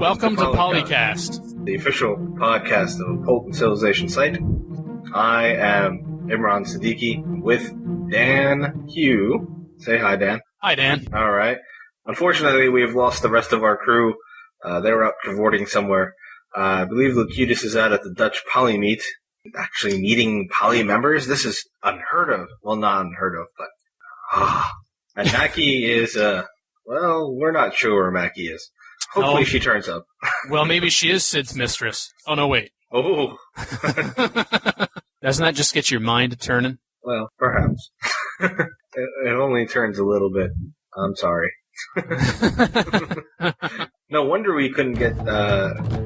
Welcome to PolyCast, the official podcast of Apolyton Civilization Site. I am Imran Siddiqui with DanQ. Say hi, Dan. Hi, Dan. All right. Unfortunately, we have lost the rest of our crew. They were out cavorting somewhere. I believe Locutus is out at the Dutch Poly Meet, actually meeting Poly members. This is unheard of. Well, not unheard of, but... And Mackie is, well, we're not sure where Mackie is. Hopefully she turns up. Well, maybe she is Sid's mistress. Oh, no, wait. Oh. Doesn't that just get your mind turning? Well, perhaps. It only turns a little bit. I'm sorry. No wonder we couldn't get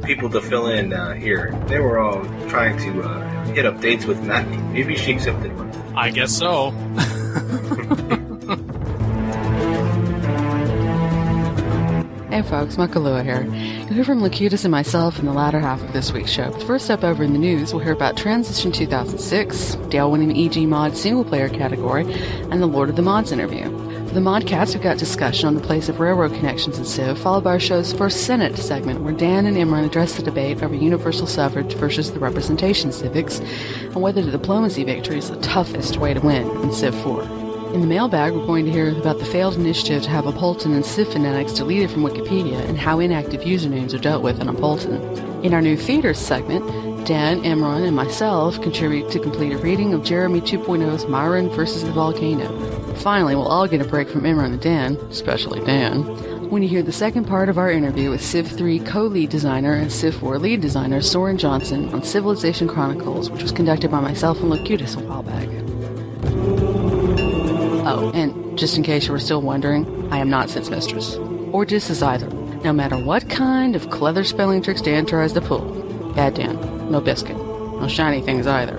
people to fill in here. They were all trying to hit up dates with Mackie. Maybe she accepted one. I guess so. Hey folks, Makahlua here. You'll hear from Locutus and myself in the latter half of this week's show. But first up over in the news, we'll hear about Transition 2006, Dale winning the EG Mod single-player category, and the Lord of the Mods interview. For the ModCast, we've got discussion on the place of railroad connections in Civ, followed by our show's first Senate segment, where Dan and Imran address the debate over universal suffrage versus the representation civics, and whether the diplomacy victory is the toughest way to win in Civ 4. In the mailbag, we're going to hear about the failed initiative to have Apolyton and Civ fanatics deleted from Wikipedia and how inactive usernames are dealt with in Apolyton. In our new theater segment, Dan, Imran, and myself contribute to complete a reading of Jeremy 2.0's Myron vs. the Volcano. Finally, we'll all get a break from Imran and Dan, especially Dan, when you hear the second part of our interview with Civ 3 co-lead designer and Civ 4 lead designer Soren Johnson on Civilization Chronicles, which was conducted by myself and Locutus a while back. Oh, and just in case you were still wondering, I am not Sid's mistress. Or Dis's either. No matter what kind of clever spelling tricks Dan tries to pull. Bad Dan. No biscuit. No shiny things either.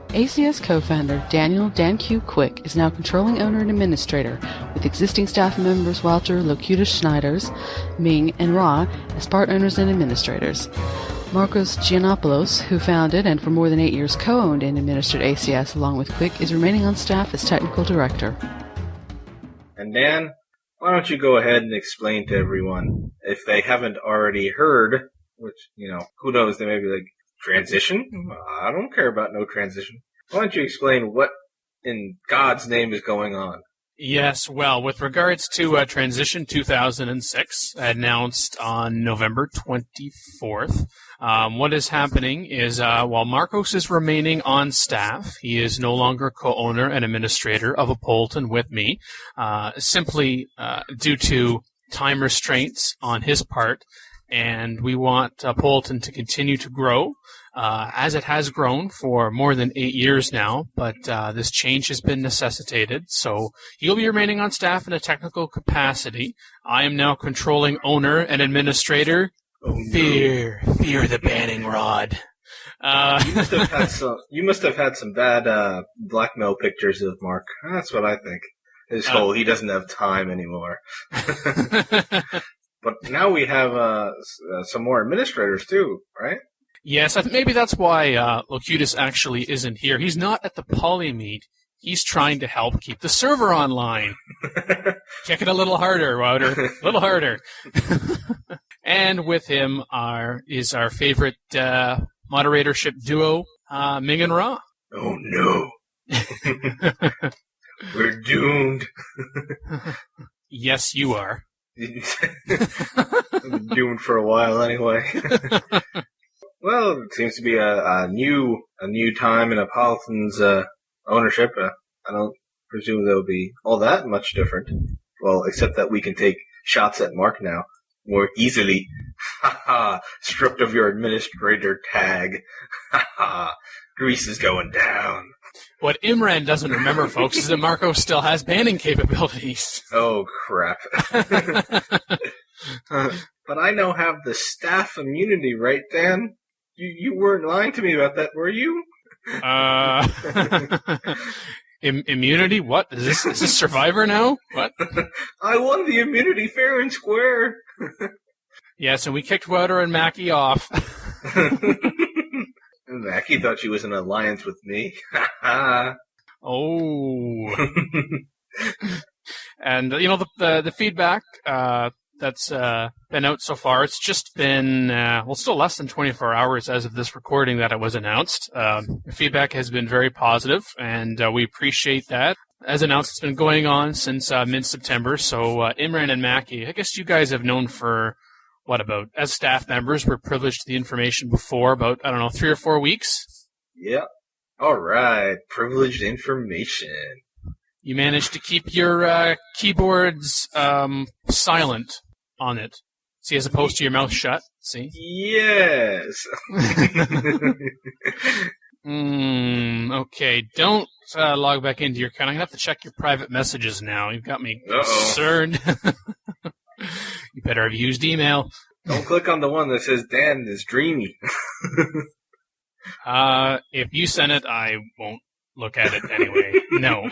ACS co-founder Daniel DanQ Quick is now controlling owner and administrator, with existing staff members Wouter, Locutus, Snijders, Ming, and Ra as part owners and administrators. Marcos Giannopoulos, who founded and for more than 8 years co-owned and administered ACS along with Quick, is remaining on staff as technical director. And Dan, why don't you go ahead and explain to everyone, if they haven't already heard, which, who knows, they may be like, transition? I don't care about no transition. Why don't you explain what in God's name is going on? Yes, well, with regards to Transition 2006, announced on November 24th, what is happening is while Marcos is remaining on staff, he is no longer co-owner and administrator of Apolyton with me, simply due to time restraints on his part, and we want Apolyton to continue to grow, as it has grown for more than 8 years now, but this change has been necessitated, so he'll be remaining on staff in a technical capacity. I am now controlling owner and administrator. Oh, no. Fear the banning rod. You must have had some bad blackmail pictures of Mark. That's what I think. His whole, he doesn't have time anymore. But now we have some more administrators too, right? Yes, maybe that's why Locutus actually isn't here. He's not at the Poly Meet. He's trying to help keep the server online. Kick it a little harder, Wouter. A little harder. And with him is our favorite moderatorship duo, Ming and Ra. Oh, no. We're doomed. Yes, you are. I'm doomed for a while anyway. Well, it seems to be a new time in Apolyton's ownership. I don't presume there'll be all that much different. Well, except that we can take shots at Mark now more easily. Ha ha! Stripped of your administrator tag. Ha ha! Grease is going down. What Imran doesn't remember, folks, is that Marco still has banning capabilities. Oh, crap. But I now have the staff immunity, right, Dan? You weren't lying to me about that, were you? Immunity? What? Is this Survivor now? What? I won the immunity fair and square. Yes, and we kicked Wouter and Mackie off. Mackie thought she was in an alliance with me. Oh, Oh. And, the feedback that's been out so far, it's just been, still less than 24 hours as of this recording that it was announced. The feedback has been very positive, and we appreciate that. As announced, it's been going on since mid-September, so Imran and Mackie, I guess you guys have known for, as staff members, we're privileged to the information before, about, 3 or 4 weeks? Yeah. All right. Privileged information. You managed to keep your keyboards silent on it. See, as opposed to your mouth shut. See? Yes. Okay. Don't log back into your account. I'm going to have to check your private messages now. You've got me concerned. You better have used email. Don't click on the one that says Dan is dreamy. If you send it, I won't look at it anyway. No.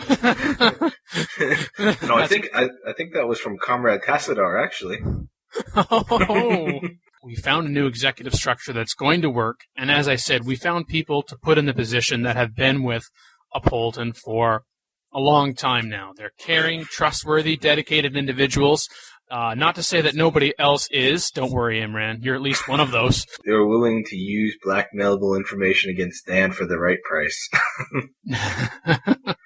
No, I think that was from Comrade Tassadar, actually. Oh. We found a new executive structure that's going to work, and as I said, we found people to put in the position that have been with Apolyton for a long time now. They're caring, trustworthy, dedicated individuals. Not to say that nobody else is. Don't worry, Imran. You're at least one of those. They're willing to use blackmailable information against Dan for the right price.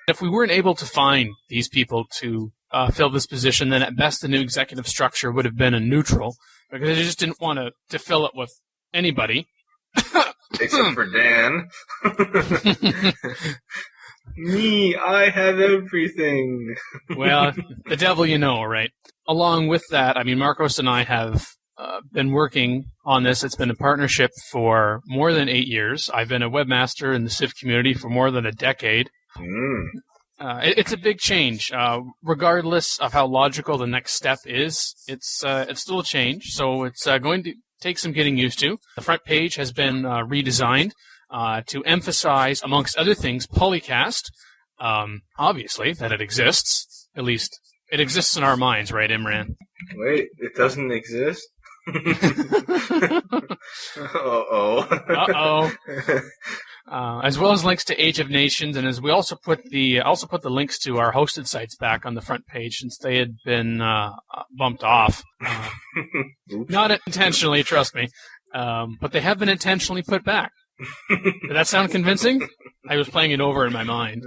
If we weren't able to find these people to fill this position, then at best the new executive structure would have been a neutral, because they just didn't want to fill it with anybody. Except for Dan. Me, I have everything. Well, the devil you know, right? Along with that, Marcos and I have been working on this. It's been a partnership for more than 8 years. I've been a webmaster in the Civ community for more than a decade. It's a big change. Regardless of how logical the next step is, it's still a change. So it's going to take some getting used to. The front page has been redesigned to emphasize, amongst other things, PolyCast. Obviously, that it exists. At least it exists in our minds, right, Imran? Wait, it doesn't exist? Uh-oh. As well as links to Age of Nations, and as we also put the links to our hosted sites back on the front page since they had been bumped off. Not intentionally, trust me, but they have been intentionally put back. Did that sound convincing? I was playing it over in my mind.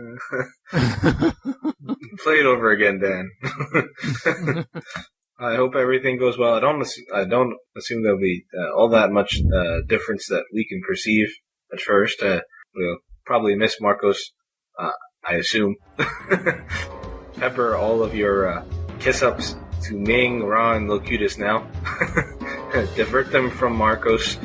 Play it over again, Dan. I hope everything goes well. I don't assume there'll be all that much difference that we can perceive at first. We'll probably miss Marcos, I assume. Pepper all of your kiss-ups to Ming, Ra, and Locutus now. Divert them from Marcos.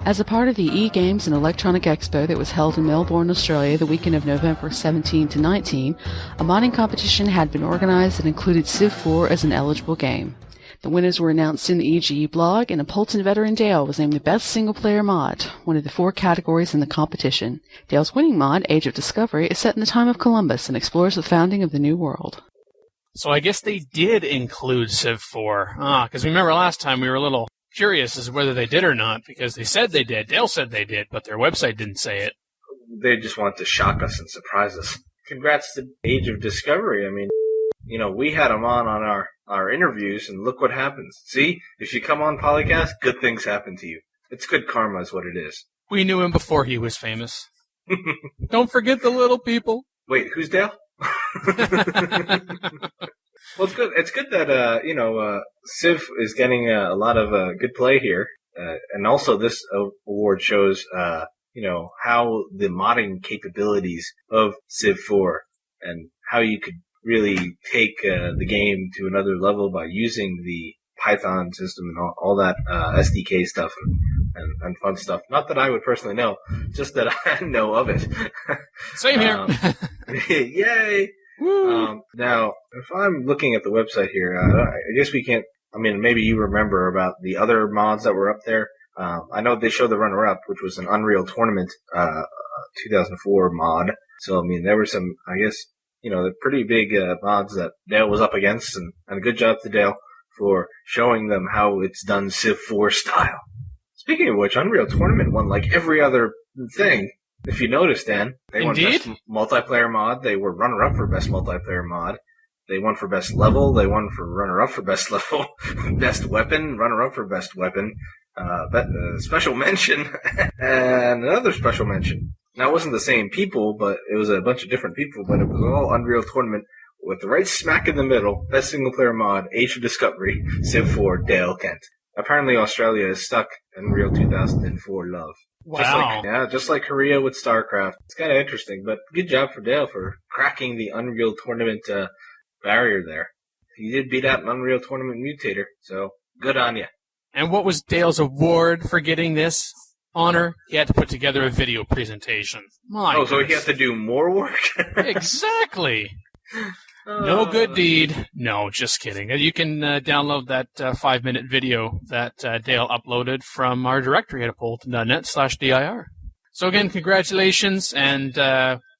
As a part of the E-Games and Electronic Expo that was held in Melbourne, Australia, the weekend of November 17 to 19, a modding competition had been organized that included Civ 4 as an eligible game. The winners were announced in the EGE blog, and Apolyton veteran Dale was named the best single-player mod, one of the 4 categories in the competition. Dale's winning mod, Age of Discovery, is set in the time of Columbus and explores the founding of the New World. So I guess they did include Civ 4. Because remember last time we were a little curious as to whether they did or not, because they said they did. Dale said they did, but their website didn't say it. They just want to shock us and surprise us. Congrats to Age of Discovery. We had him on our interviews, and look what happens. See? If you come on PolyCast, good things happen to you. It's good karma is what it is. We knew him before he was famous. Don't forget the little people. Wait, who's Dale? Well, it's good. It's good that Civ is getting a lot of good play here, and also this award shows how the modding capabilities of Civ 4 and how you could really take the game to another level by using the Python system and all that SDK stuff and fun stuff. Not that I would personally know, just that I know of it. Same here. Yay! Now, if I'm looking at the website here, I guess we can't. Maybe you remember about the other mods that were up there. I know they showed the runner-up, which was an Unreal Tournament 2004 mod. So, there were some, I guess, the pretty big mods that Dale was up against, and a good job to Dale for showing them how it's done Civ 4 style. Speaking of which, Unreal Tournament won like every other thing. If you notice, Dan, they won Best Multiplayer Mod. They were runner-up for Best Multiplayer Mod. They won for Best Level. They won for runner-up for Best Level. Best Weapon, runner-up for Best Weapon. Special mention, and another special mention. Now, it wasn't the same people, but it was a bunch of different people, but it was all Unreal Tournament with the right smack in the middle. Best Single-Player Mod, Age of Discovery, Civ 4, Dale Kent. Apparently, Australia is stuck in Unreal 2004 love. Wow. Just like Korea with StarCraft. It's kind of interesting, but good job for Dale for cracking the Unreal Tournament barrier there. He did beat out an Unreal Tournament mutator, so good on you. And what was Dale's award for getting this honor? He had to put together a video presentation. So he had to do more work? Exactly. No good deed. No, just kidding. You can download that 5-minute video that Dale uploaded from our directory at apolyton.net/dir. So again, congratulations, and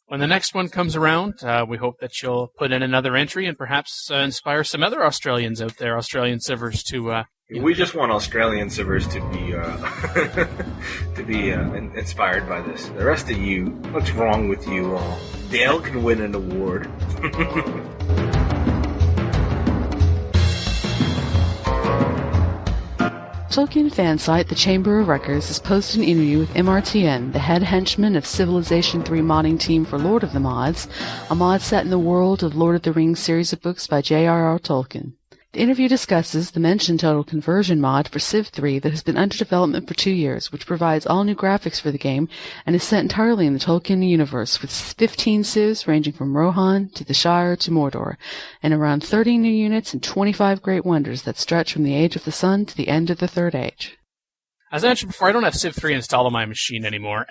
when the next one comes around, we hope that you'll put in another entry and perhaps inspire some other Australians out there, Australian civers, to... We just want Australian civers to be inspired by this. The rest of you, what's wrong with you all? Dale can win an award. Tolkien fansite The Chamber of Records has posted an interview with MRTN, the head henchman of Civilization 3 modding team for Lord of the Mods, a mod set in the world of Lord of the Rings series of books by J.R.R. Tolkien. The interview discusses the mentioned total conversion mod for Civ 3 that has been under development for 2 years, which provides all new graphics for the game and is set entirely in the Tolkien universe, with 15 civs ranging from Rohan to the Shire to Mordor, and around 30 new units and 25 great wonders that stretch from the Age of the Sun to the end of the Third Age. As I mentioned before, I don't have Civ 3 installed on my machine anymore,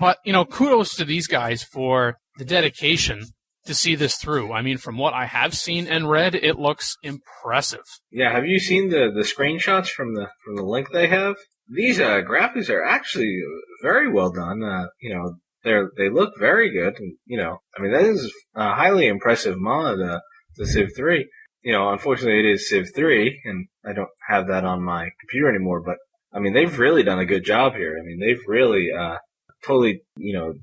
but kudos to these guys for the dedication to see this through. I mean, from what I have seen and read, it looks impressive. Yeah, have you seen the screenshots from the link they have? These graphics are actually very well done. They look very good. And, I mean, that is a highly impressive mod to Civ 3. Unfortunately, it is Civ 3, and I don't have that on my computer anymore. But I mean, they've really done a good job here. I mean, they've really totally,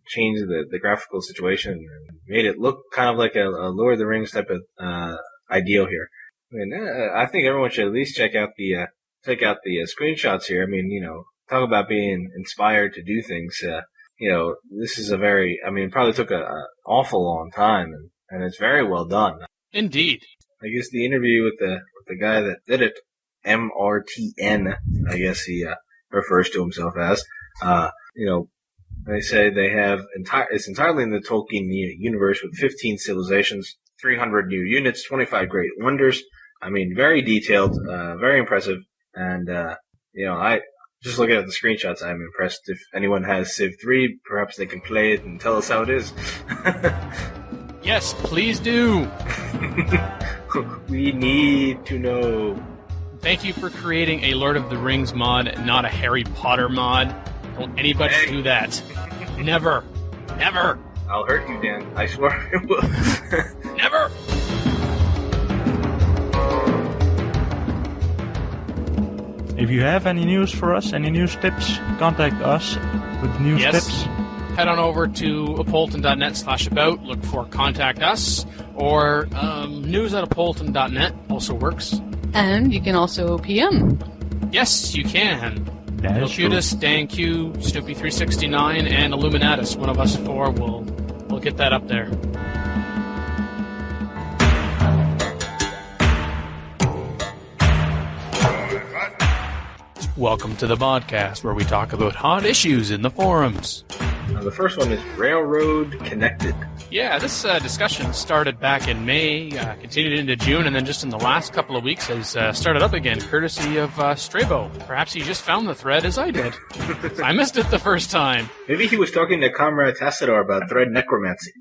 changed the graphical situation and made it look kind of like a Lord of the Rings type of ideal here. I mean, I think everyone should at least check out the screenshots here. I mean, talk about being inspired to do things. This is it probably took an awful long time, and it's very well done. Indeed. I guess the interview with the guy that did it, MRTN, I guess he refers to himself as, they say they have it's entirely in the Tolkien universe with 15 civilizations, 300 new units, 25 great wonders. I mean, very detailed, very impressive, and I just looking at the screenshots, I'm impressed. If anyone has Civ 3, perhaps they can play it and tell us how it is. Yes, please do. We need to know. Thank you for creating a Lord of the Rings mod, not a Harry Potter mod. Don't anybody do that. Never. Never. I'll hurt you, Dan. I swear I will. Never. If you have any news for us, any news tips, contact us with news tips. Head on over to apolyton.net/about, look for Contact Us, or news at apolyton.net also works. And you can also PM. Yes, you can. Locutus, DanQ, Snoopy369, and Illuminatus. One of us four will get that up there. Welcome to the ModCast, where we talk about hot issues in the forums. The first one is Railroad Connected. Yeah, this discussion started back in May, continued into June, and then just in the last couple of weeks has started up again, courtesy of Strabo. Perhaps he just found the thread as I did. I missed it the first time. Maybe he was talking to Comrade Tassador about thread necromancy.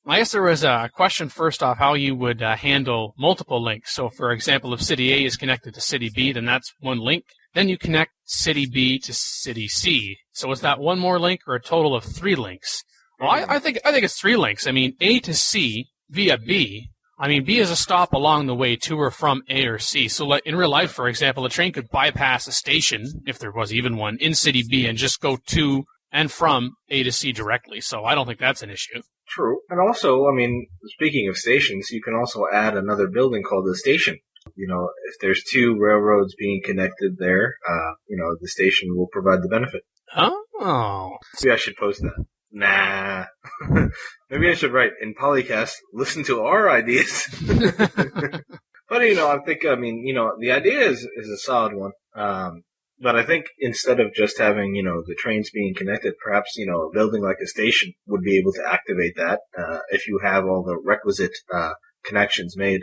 I guess there was a question first off how you would handle multiple links. So, for example, if City A is connected to City B, then that's one link. Then you connect City B to City C. So is that one more link or a total of 3 links? Well, I think it's 3 links. I mean, A to C via B, I mean, B is a stop along the way to or from A or C. So like in real life, for example, a train could bypass a station, if there was even one, in City B and just go to and from A to C directly. So I don't think that's an issue. True. And also, I mean, speaking of stations, you can also add another building called a station. You know, if there's two railroads being connected there, the station will provide the benefit. Oh. Maybe I should post that. Nah. Maybe I should write, in PolyCast, listen to our ideas. But, I think, the idea is a solid one. But I think instead of just having, the trains being connected, perhaps, a building like a station would be able to activate that if you have all the requisite connections made.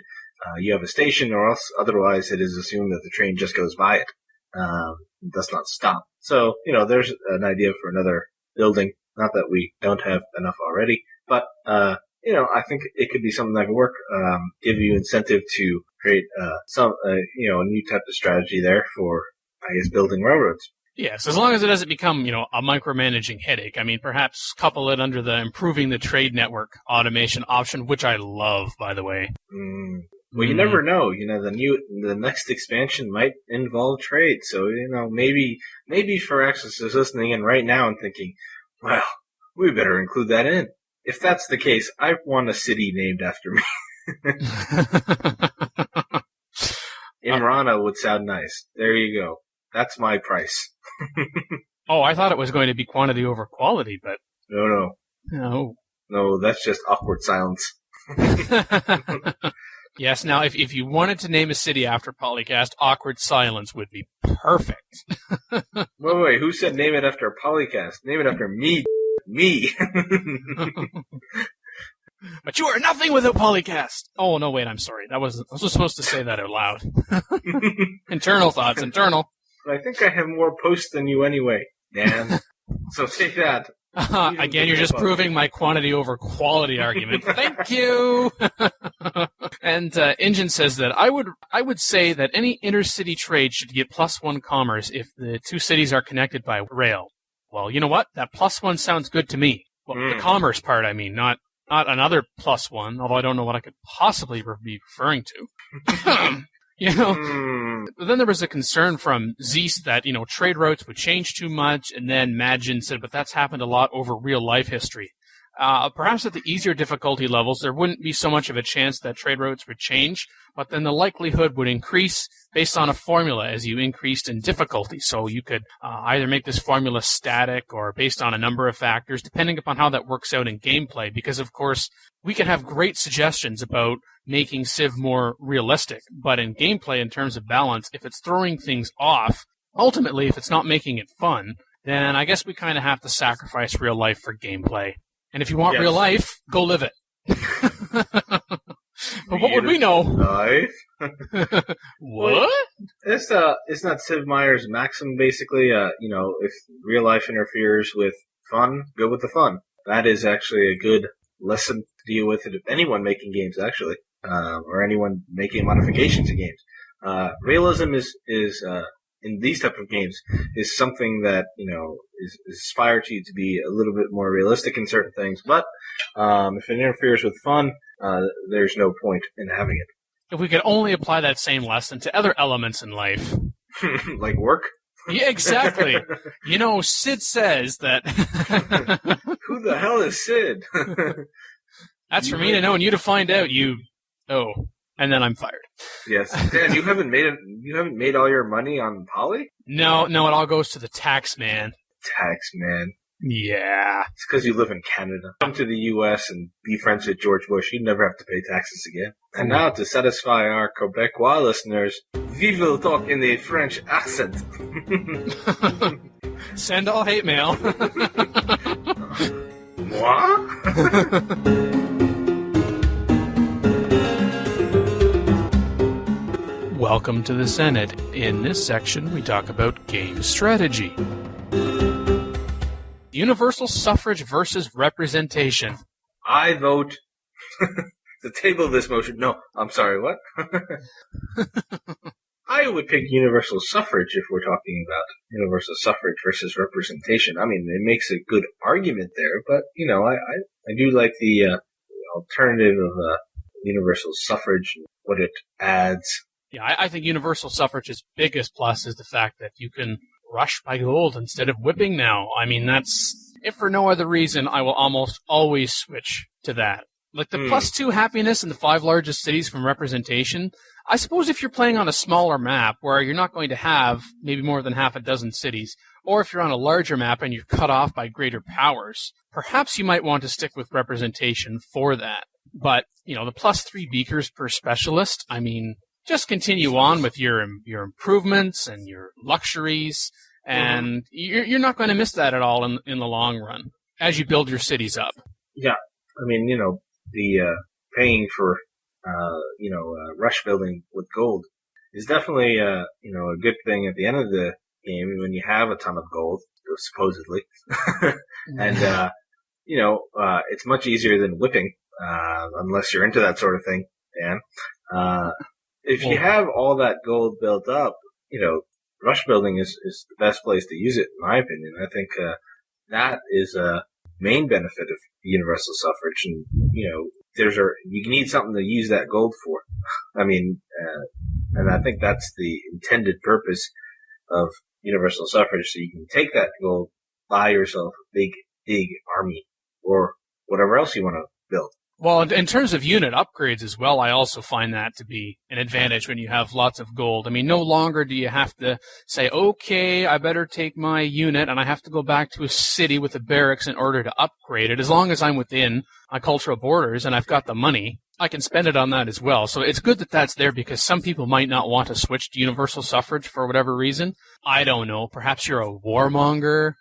You have a station, or else otherwise it is assumed that the train just goes by it. It does not stop. So, there's an idea for another building. Not that we don't have enough already, but, I think it could be something that could work, give you incentive to create, a new type of strategy there for, I guess, building railroads. Yes, as long as it doesn't become, a micromanaging headache. I mean, perhaps couple it under the improving the trade network automation option, which I love, by the way. Well, you never know. The next expansion might involve trade. So, maybe Firaxis is listening in right now and thinking, well, we better include that in. If that's the case, I want a city named after me. Imrana would sound nice. There you go. That's my price. Oh, I thought it was going to be quantity over quality, but... No, that's just awkward silence. Yes, now, if you wanted to name a city after PolyCast, Awkward Silence would be perfect. Wait, who said name it after PolyCast? Name it after me. Me. But you are nothing without PolyCast. Oh, no, wait, I'm sorry. I was supposed to say that out loud. Internal thoughts, internal. I think I have more posts than you anyway, Dan. So take that. Again, you're just proving my quantity over quality argument. Thank you. And Engine says that I would say that any intercity trade should get +1 commerce if the two cities are connected by rail. Well, you know what? That +1 sounds good to me. Well, the commerce part, I mean, not another +1. Although I don't know what I could possibly be referring to. But then there was a concern from Zeus that, trade routes would change too much, and then Magin said, but that's happened a lot over real-life history. Perhaps at the easier difficulty levels, there wouldn't be so much of a chance that trade routes would change, but then the likelihood would increase based on a formula as you increased in difficulty. So you could either make this formula static or based on a number of factors, depending upon how that works out in gameplay, because, of course, we can have great suggestions about making Civ more realistic, but in gameplay, in terms of balance, if it's throwing things off, ultimately, if it's not making it fun, then I guess we kind of have to sacrifice real life for gameplay. And if you want real life, go live it. But what would we know? Life? What? It's not Civ Meyer's maxim, basically. If real life interferes with fun, go with the fun. That is actually a good lesson to deal with it. If anyone making games, actually, or anyone making modifications to games. Realism is in these type of games is something that, is aspire to you to be a little bit more realistic in certain things. But if it interferes with fun, there's no point in having it. If we could only apply that same lesson to other elements in life. Like work? Yeah, exactly. Sid says that... Who the hell is Sid? That's for me to know and you to find out. And then I'm fired. Yes. Dan, you haven't made all your money on Poly? No, it all goes to the tax man. Tax man. Yeah. It's because you live in Canada. Come to the U.S. and be friends with George Bush. You'd never have to pay taxes again. And now, to satisfy our Quebecois listeners, we will talk in a French accent. Send all hate mail. Moi? Welcome to the Senate. In this section, we talk about game strategy. Universal suffrage versus representation. I vote to table this motion. No, I'm sorry, what? I would pick universal suffrage if we're talking about universal suffrage versus representation. I mean, it makes a good argument there, but, I do like the alternative of universal suffrage and what it adds. Yeah, I think universal suffrage's biggest plus is the fact that you can rush by gold instead of whipping now. I mean, if for no other reason, I will almost always switch to that. Like the +2 happiness in the 5 largest cities from representation, I suppose if you're playing on a smaller map where you're not going to have maybe more than half a dozen cities, or if you're on a larger map and you're cut off by greater powers, perhaps you might want to stick with representation for that. But, the +3 beakers per specialist, I mean, just continue on with your improvements and your luxuries, and you're not going to miss that at all in the long run as you build your cities up. Yeah, I mean, the paying for rush building with gold is definitely a good thing at the end of the game when you have a ton of gold, supposedly, and it's much easier than whipping unless you're into that sort of thing, Dan. If you have all that gold built up, rush building is the best place to use it, in my opinion. I think that is a main benefit of universal suffrage, and you need something to use that gold for. I mean, and I think that's the intended purpose of universal suffrage. So you can take that gold, buy yourself a big army, or whatever else you want to build. Well, in terms of unit upgrades as well, I also find that to be an advantage when you have lots of gold. I mean, no longer do you have to say, okay, I better take my unit and I have to go back to a city with a barracks in order to upgrade it. As long as I'm within my cultural borders and I've got the money, I can spend it on that as well. So it's good that that's there because some people might not want to switch to universal suffrage for whatever reason. I don't know. Perhaps you're a warmonger,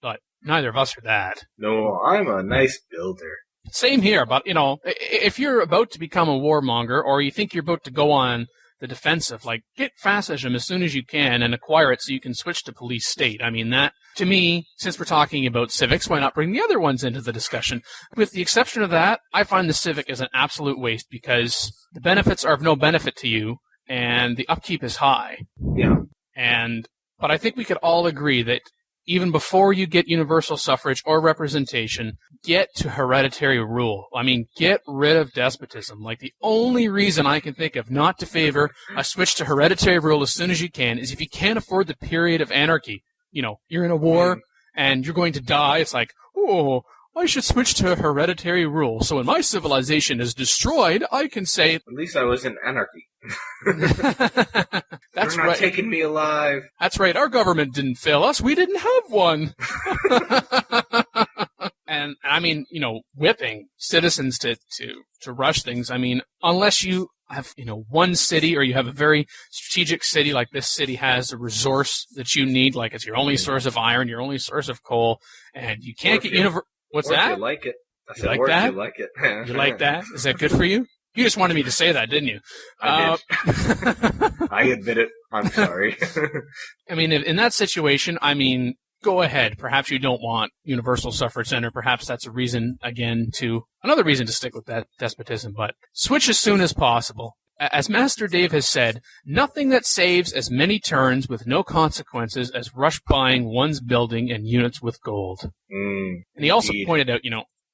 but neither of us are that. No, I'm a nice builder. Same here, but, if you're about to become a warmonger or you think you're about to go on the defensive, get fascism as soon as you can and acquire it so you can switch to police state. I mean, that, to me, since we're talking about civics, why not bring the other ones into the discussion? With the exception of that, I find the civic is an absolute waste because the benefits are of no benefit to you and the upkeep is high. Yeah. But I think we could all agree that even before you get universal suffrage or representation, get to hereditary rule. I mean, get rid of despotism. The only reason I can think of not to favor a switch to hereditary rule as soon as you can is if you can't afford the period of anarchy. You're in a war and you're going to die. It's like, oh, I should switch to hereditary rule. So when my civilization is destroyed, I can say... At least I was in anarchy. That's They're not taking me alive. That's right. Our government didn't fail us. We didn't have one. And I mean, whipping citizens to rush things. I mean, unless you have, one city or you have a very strategic city like this city has a resource that you need, like it's your only source of iron, your only source of coal, and you can't get What's that? If you like it. I said, you like that? You like it. You like that? Is that good for you? You just wanted me to say that, didn't you? I did. I admit it. I'm sorry. I mean, in that situation, go ahead. Perhaps you don't want universal suffrage then, or perhaps that's another reason to stick with that despotism, but switch as soon as possible. As Master Dave has said, nothing that saves as many turns with no consequences as rush buying one's building and units with gold. And he also pointed out,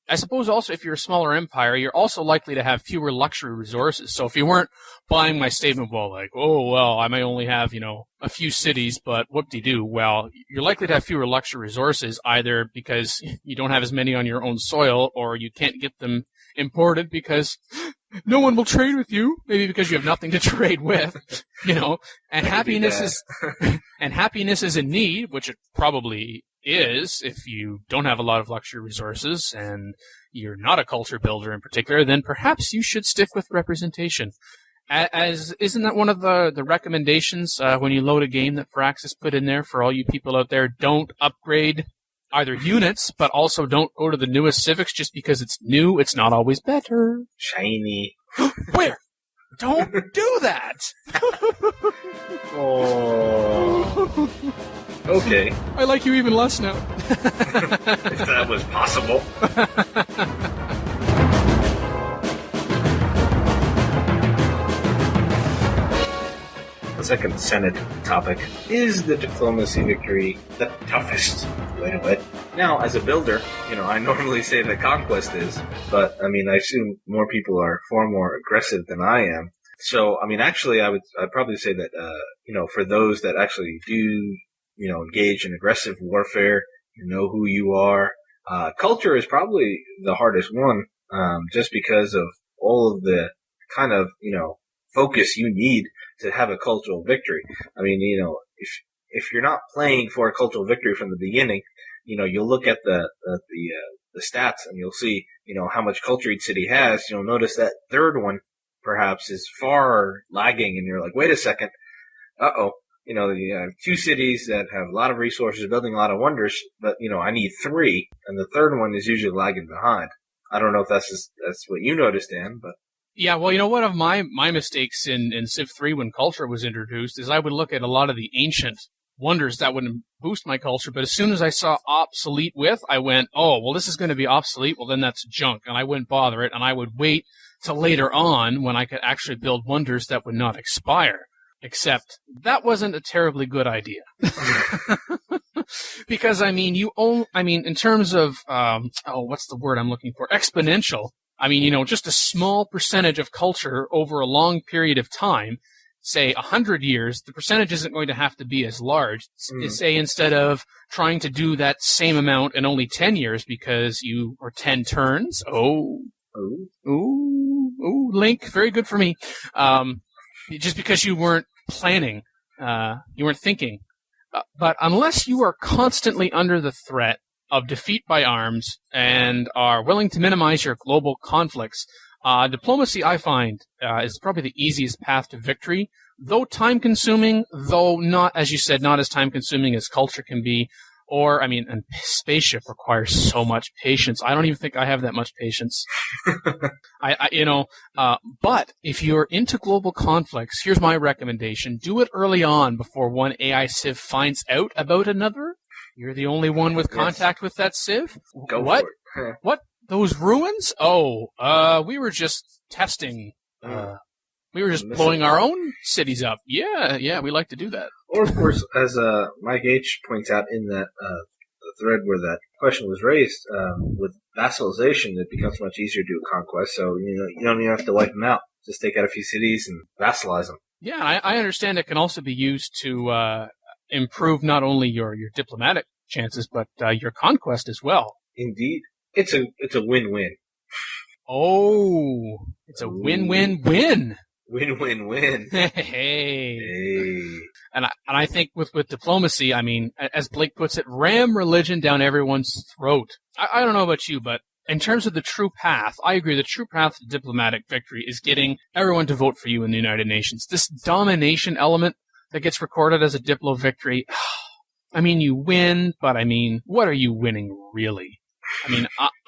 I suppose also if you're a smaller empire, you're also likely to have fewer luxury resources. So if you weren't buying my statement, I may only have, a few cities, but whoop-de-doo, well, you're likely to have fewer luxury resources either because you don't have as many on your own soil or you can't get them imported because no one will trade with you, maybe because you have nothing to trade with, and happiness is in need, which it probably is if you don't have a lot of luxury resources and you're not a culture builder in particular, then perhaps you should stick with representation. Isn't that one of the recommendations when you load a game that Firaxis put in there for all you people out there? Don't upgrade either units, but also don't go to the newest civics just because it's new. It's not always better. Shiny. Where? Don't do that! Oh. Okay. I like you even less now. If that was possible. The second Senate topic. Is the diplomacy victory the toughest way to win? Now, as a builder, I normally say that conquest is, but I assume more people are far more aggressive than I am. So, actually, I'd probably say that, for those that actually do, engage in aggressive warfare, know who you are, culture is probably the hardest one, just because of all of the kind of, focus you need to have a cultural victory. If you're not playing for a cultural victory from the beginning, you'll look at the stats and you'll see, how much culture each city has. You'll notice that third one perhaps is far lagging, and you're like, wait a second, you have 2 cities that have a lot of resources, building a lot of wonders, but I need 3, and the third one is usually lagging behind. I don't know if that's what you noticed, Dan, but. Yeah, well, one of my mistakes in Civ 3 when culture was introduced is I would look at a lot of the ancient wonders that would boost my culture, but as soon as I saw obsolete with, I went, oh, well, this is going to be obsolete, well, then that's junk, and I wouldn't bother it, and I would wait till later on when I could actually build wonders that would not expire. Except that wasn't a terribly good idea. Because, in terms of, what's the word I'm looking for? Exponential. Just a small percentage of culture over a long period of time, say 100 years, the percentage isn't going to have to be as large. Say instead of trying to do that same amount in only 10 years because or 10 turns. Link, very good for me. Just because you weren't planning, you weren't thinking. But unless you are constantly under the threat of defeat by arms and are willing to minimize your global conflicts, diplomacy, I find, is probably the easiest path to victory, though time-consuming, though not, as you said, not as time-consuming as culture can be. Or, a spaceship requires so much patience. I don't even think I have that much patience. But if you're into global conflicts, here's my recommendation. Do it early on before one AI Civ finds out about another. You're the only one with contact with that Civ? Go what? For it. What? Those ruins? We were just testing. We were just blowing our own cities up. Yeah, we like to do that. Or, of course, as Mike H. points out in that thread where that question was raised, with vassalization, it becomes much easier to do a conquest. So, you don't even have to wipe them out. Just take out a few cities and vassalize them. Yeah, I understand it can also be used to improve not only your diplomatic chances, but your conquest as well. Indeed. It's a win-win. Oh, it's a win-win-win. Win-win-win. Hey. And I think with diplomacy, as Blake puts it, ram religion down everyone's throat. I don't know about you, but in terms of the true path, I agree the true path to diplomatic victory is getting everyone to vote for you in the United Nations. This domination element that gets recorded as a diplo victory, you win, but what are you winning really?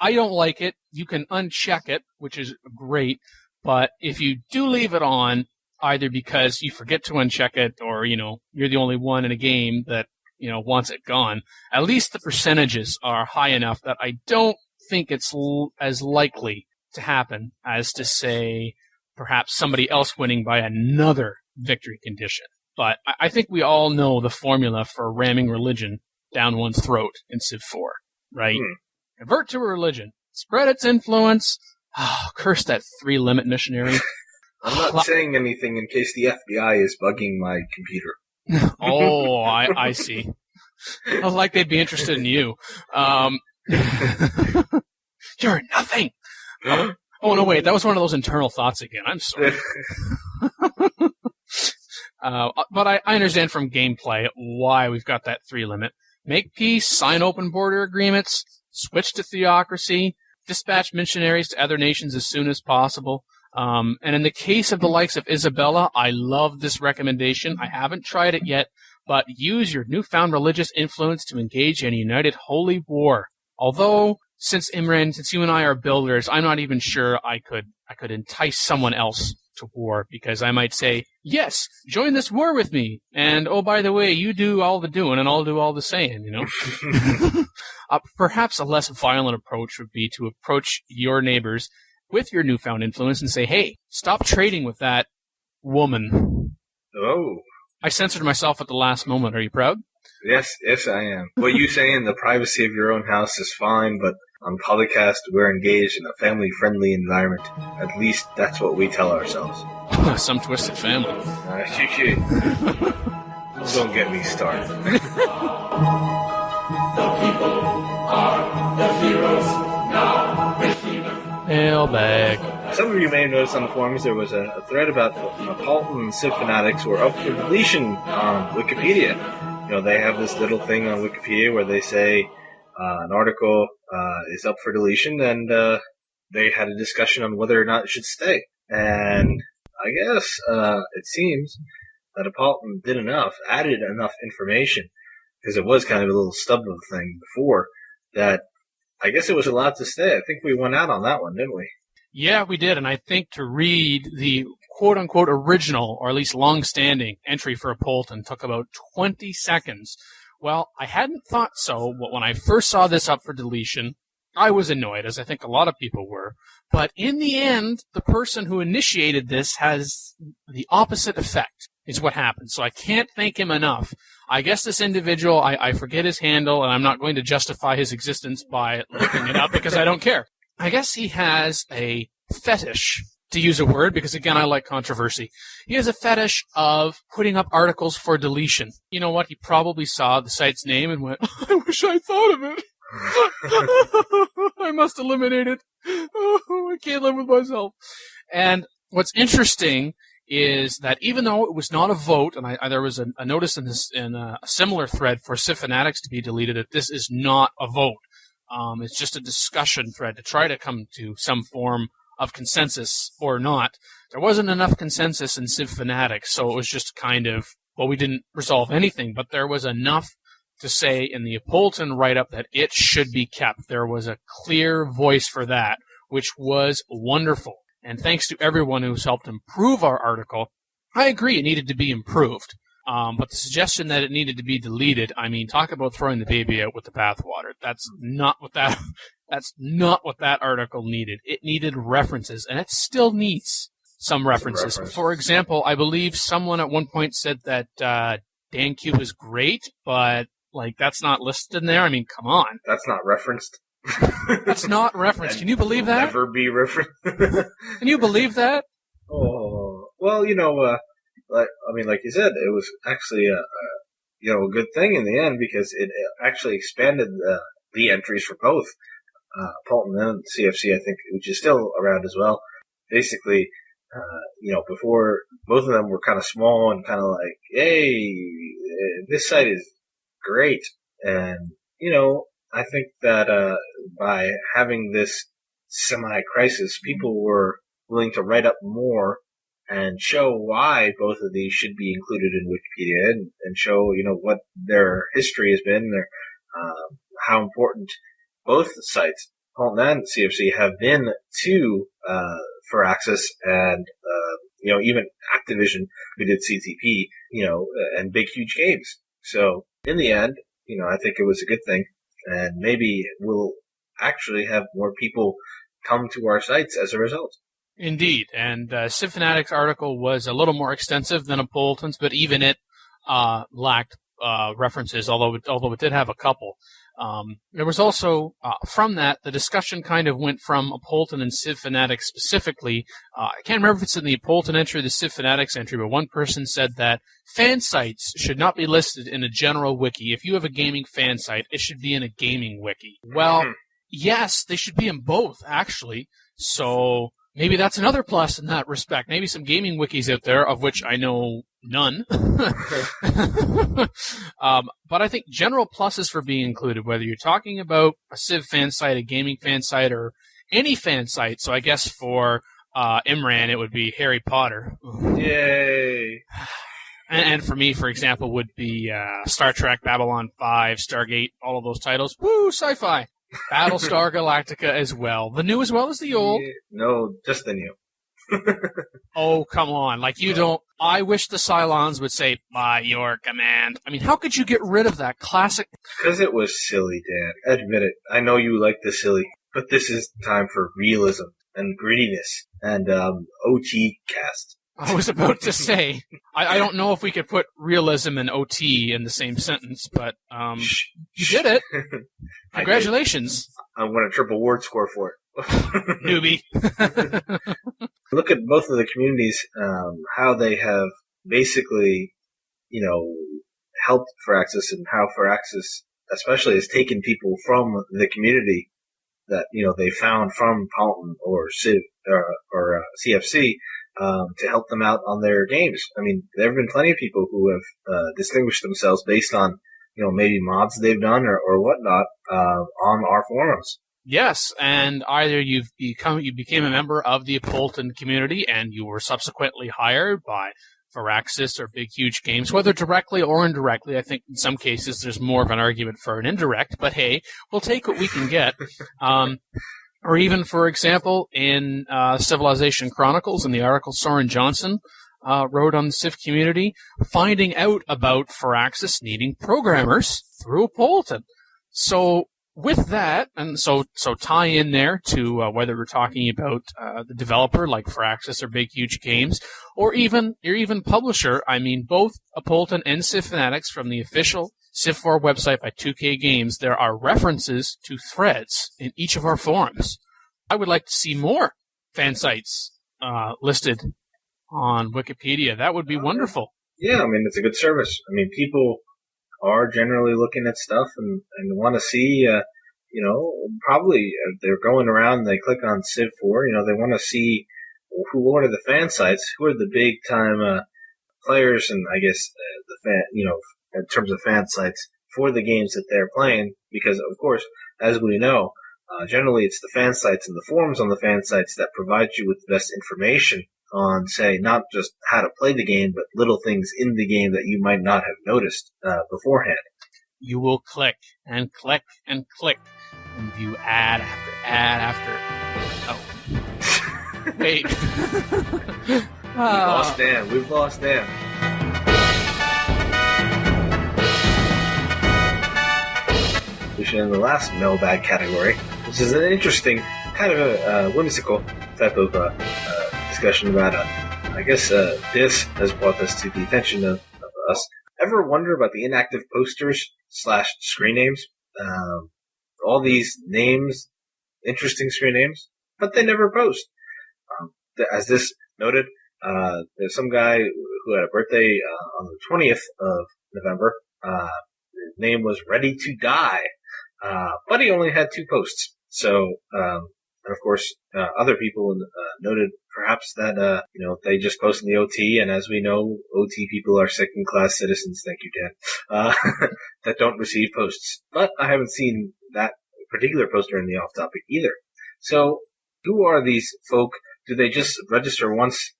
I don't like it. You can uncheck it, which is great. But if you do leave it on, either because you forget to uncheck it or, you're the only one in a game that, wants it gone, at least the percentages are high enough that I don't think it's as likely to happen as to say perhaps somebody else winning by another victory condition. But I think we all know the formula for ramming religion down one's throat in Civ 4, right? Convert to a religion. Spread its influence. Oh, curse that 3 limit missionary. I'm not saying anything in case the FBI is bugging my computer. Oh, I see. I was like they'd be interested in you. You're nothing. Oh, no, wait. That was one of those internal thoughts again. I'm sorry. But I understand from gameplay why we've got that 3 limit. Make peace, sign open border agreements, switch to theocracy, dispatch missionaries to other nations as soon as possible. And in the case of the likes of Isabella, I love this recommendation. I haven't tried it yet, but use your newfound religious influence to engage in a united holy war. Although, since Imran, since you and I are builders, I'm not even sure I could entice someone else to war, because I might say, yes, join this war with me. And, oh, by the way, you do all the doing and I'll do all the saying, Perhaps a less violent approach would be to approach your neighbors with your newfound influence and say, hey, stop trading with that woman. Oh. I censored myself at the last moment. Are you proud? Yes, I am. What you say in the privacy of your own house is fine, but on PolyCast, we're engaged in a family-friendly environment. At least that's what we tell ourselves. Some twisted family. Don't get me started. Mailbag. Some of you may have noticed on the forums there was a thread about the Apolyton Civ fanatics were up for deletion on Wikipedia. You know, they have this little thing on Wikipedia where they say an article is up for deletion, and they had a discussion on whether or not it should stay. And I guess it seems that Apolyton did enough, added enough information, because it was kind of a little stub of a thing before, that I guess it was allowed to stay. I think we went out on that one, didn't we? Yeah, we did, and I think to read the quote-unquote original, or at least long-standing, entry for Apolyton took about 20 seconds. Well, I hadn't thought so, but when I first saw this up for deletion, I was annoyed, as I think a lot of people were. But in the end, the person who initiated this has the opposite effect, is what happened. So I can't thank him enough. I guess this individual, I forget his handle, and I'm not going to justify his existence by looking it up because I don't care. I guess he has a fetish, to use a word, because again, I like controversy. He has a fetish of putting up articles for deletion. You know what? He probably saw the site's name and went, I wish I thought of it. I must eliminate it. I can't live with myself. And what's interesting is that even though it was not a vote, and there was a notice in a similar thread for Civ Fanatics to be deleted, that this is not a vote. It's just a discussion thread to try to come to some form of consensus or not. There wasn't enough consensus in Civ Fanatics, so it was just kind of, well, we didn't resolve anything, but there was enough to say in the Apolyton write-up that it should be kept. There was a clear voice for that, which was wonderful. And thanks to everyone who's helped improve our article, I agree it needed to be improved. But the suggestion that it needed to be deleted, I mean, talk about throwing the baby out with the bathwater. That's not what that article needed. It needed references, and it still needs some references. For example, I believe someone at one point said that DanQ is great, but that's not listed in there. I mean, come on. That's not referenced. That's not referenced. Can you believe that? Never be referenced. Can you believe that? Oh, well, like you said, it was actually a good thing in the end because it actually expanded the entries for both Apolyton and CFC, I think, which is still around as well. Basically, before both of them were kind of small and kind of like, hey, this site is great, and I think that by having this semi-crisis, people were willing to write up more and show why both of these should be included in Wikipedia and show, what their history has been, how important both sites, Apolyton and CFC, have been to Firaxis and, even Activision, who did CTP, and big, huge games. So, in the end, I think it was a good thing, and maybe we'll actually have more people come to our sites as a result. Indeed, and Civ Fanatics' article was a little more extensive than Apolyton's, but even it lacked references, although it did have a couple. There was also, from that, the discussion kind of went from Apolyton and Civ Fanatics specifically. I can't remember if it's in the Apolyton entry or the Civ Fanatics entry, but one person said that fan sites should not be listed in a general wiki. If you have a gaming fan site, it should be in a gaming wiki. Well, yes, they should be in both, actually. So maybe that's another plus in that respect. Maybe some gaming wikis out there, of which I know none. But I think general pluses for being included, whether you're talking about a Civ fan site, a gaming fan site, or any fan site. So I guess for Imran, it would be Harry Potter. Yay! And for me, for example, would be Star Trek, Babylon 5, Stargate, all of those titles. Woo, sci-fi. Battlestar Galactica as well. The new as well as the old. No, just the new. Oh, come on. You don't... I wish the Cylons would say, by your command. I mean, how could you get rid of that classic... Because it was silly, Dan. Admit it. I know you like the silly, but this is time for realism and grittiness and OT cast. I was about to say, I don't know if we could put realism and OT in the same sentence, but you did it. Congratulations. I won a triple word score for it. Newbie. Look at both of the communities, how they have basically, helped Firaxis, and how Firaxis especially has taken people from the community that, they found from Apolyton or Civ or CFC to help them out on their games. I mean, there have been plenty of people who have distinguished themselves based on, maybe mods they've done or whatnot on our forums. Yes, and either you became a member of the Apolyton community and you were subsequently hired by Firaxis or Big Huge Games, whether directly or indirectly. I think in some cases there's more of an argument for an indirect, but hey, we'll take what we can get. Or even, for example, in Civilization Chronicles, in the article Soren Johnson wrote on the Civ community, finding out about Firaxis needing programmers through Apolyton. So with that, and so tie in there to whether we're talking about the developer like Firaxis or Big Huge Games, or even publisher. I mean, both Apolyton and Civ Fanatics from the official Civ4 website by 2K Games, there are references to threads in each of our forums. I would like to see more fan sites listed on Wikipedia. That would be wonderful. Yeah, I mean, it's a good service. I mean, people are generally looking at stuff and want to see, probably they're going around and they click on Civ4, they want to see what are the fan sites, who are the big time players, and I guess the fan, in terms of fan sites for the games that they're playing, because of course, as we know, generally it's the fan sites and the forums on the fan sites that provide you with the best information on, say, not just how to play the game, but little things in the game that you might not have noticed beforehand. You will click and click and click and view ad after ad after... Oh. Wait. We've lost Dan. We should in the last Mailbag category, which is an interesting, kind of a whimsical type of discussion about I guess this has brought this to the attention of us. Ever wonder about the inactive posters / screen names? All these names, interesting screen names, but they never post. As this noted, there's some guy who had a birthday on the 20th of November. His name was Ready to Die, but he only had 2 posts. So, and of course, other people noted perhaps that, they just post in the OT, and as we know, OT people are second-class citizens, thank you, Dan, that don't receive posts. But I haven't seen that particular poster in the off-topic either. So, who are these folk? Do they just register once?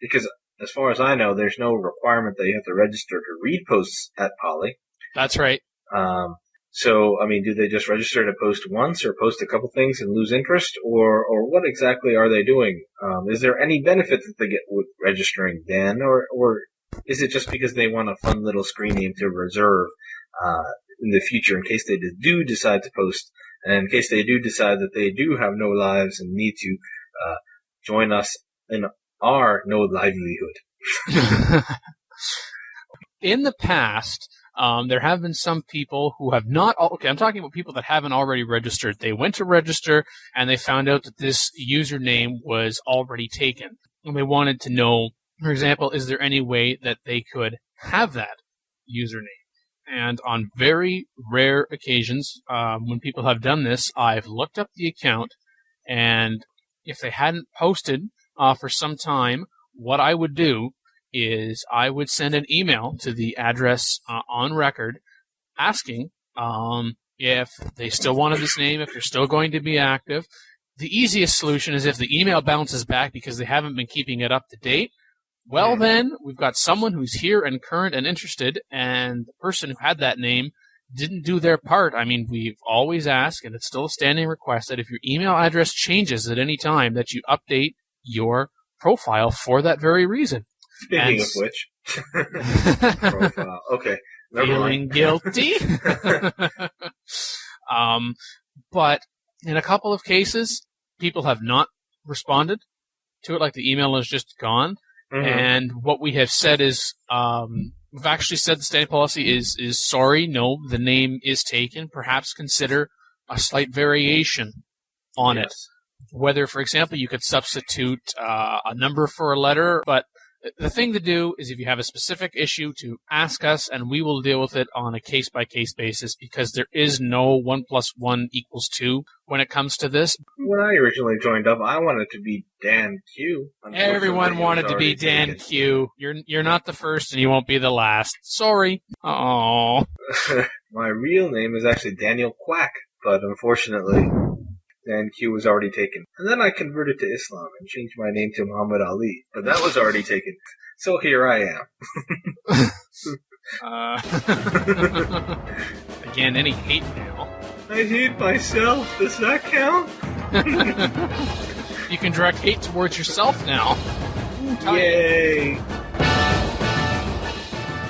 Because as far as I know, there's no requirement that you have to register to read posts at Poly. That's right. So, I mean, do they just register to post once or post a couple things and lose interest? Or what exactly are they doing? Is there any benefit that they get with registering, Dan? Or is it just because they want a fun little screen name to reserve in the future in case they do decide to post, and in case they do decide that they do have no lives and need to join us in our no livelihood? In the past, there have been some people who have not... Okay, I'm talking about people that haven't already registered. They went to register, and they found out that this username was already taken. And they wanted to know, for example, is there any way that they could have that username? And on very rare occasions, when people have done this, I've looked up the account, and if they hadn't posted for some time, what I would do is I would send an email to the address on record asking if they still wanted this name, if they're still going to be active. The easiest solution is if the email bounces back because they haven't been keeping it up to date. Well, then, we've got someone who's here and current and interested, and the person who had that name didn't do their part. I mean, we've always asked, and it's still a standing request, that if your email address changes at any time, that you update your profile for that very reason. Speaking of which, profile. Okay, feeling guilty. But in a couple of cases, people have not responded to it, like the email is just gone. And what we have said is, we've actually said the standing policy is sorry, no, the name is taken. Perhaps consider a slight variation on it. Whether, for example, you could substitute a number for a letter, but the thing to do is if you have a specific issue to ask us, and we will deal with it on a case-by-case basis, because there is no 1 + 1 = 2 when it comes to this. When I originally joined up, I wanted to be DanQ. Everyone wanted to be DanQ. You're not the first, and you won't be the last. Sorry. Oh. My real name is actually Daniel Quack, but unfortunately, DanQ was already taken. And then I converted to Islam and changed my name to Muhammad Ali, but that was already taken. So here I am. Again, any hate mail? I hate myself. Does that count? You can direct hate towards yourself now. Yay!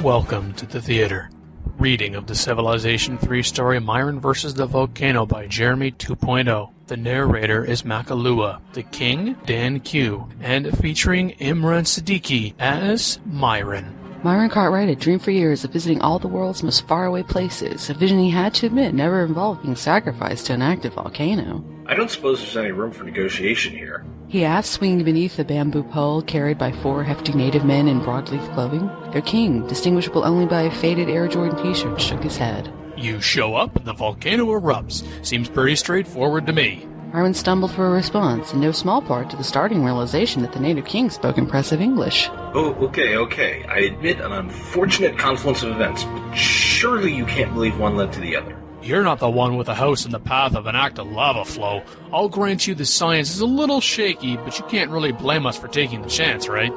Welcome to the theater. Reading of the Civilization 3 story Myron vs. the Volcano by Jeremy 2.0. The narrator is Makahlua, the king, DanQ, and featuring Imran Siddiqui as Myron. Myron Cartwright had dreamed for years of visiting all the world's most faraway places, a vision he had to admit never involved being sacrificed to an active volcano. I don't suppose there's any room for negotiation here. He asked, swinging beneath a bamboo pole carried by 4 hefty native men in broadleaf clothing. Their king, distinguishable only by a faded Air Jordan t-shirt, shook his head. You show up and the volcano erupts. Seems pretty straightforward to me. Myron stumbled for a response, in no small part to the starting realization that the native king spoke impressive English. Oh, okay. I admit an unfortunate confluence of events, but surely you can't believe one led to the other. You're not the one with a house in the path of an active lava flow. I'll grant you the science is a little shaky, but you can't really blame us for taking the chance, right?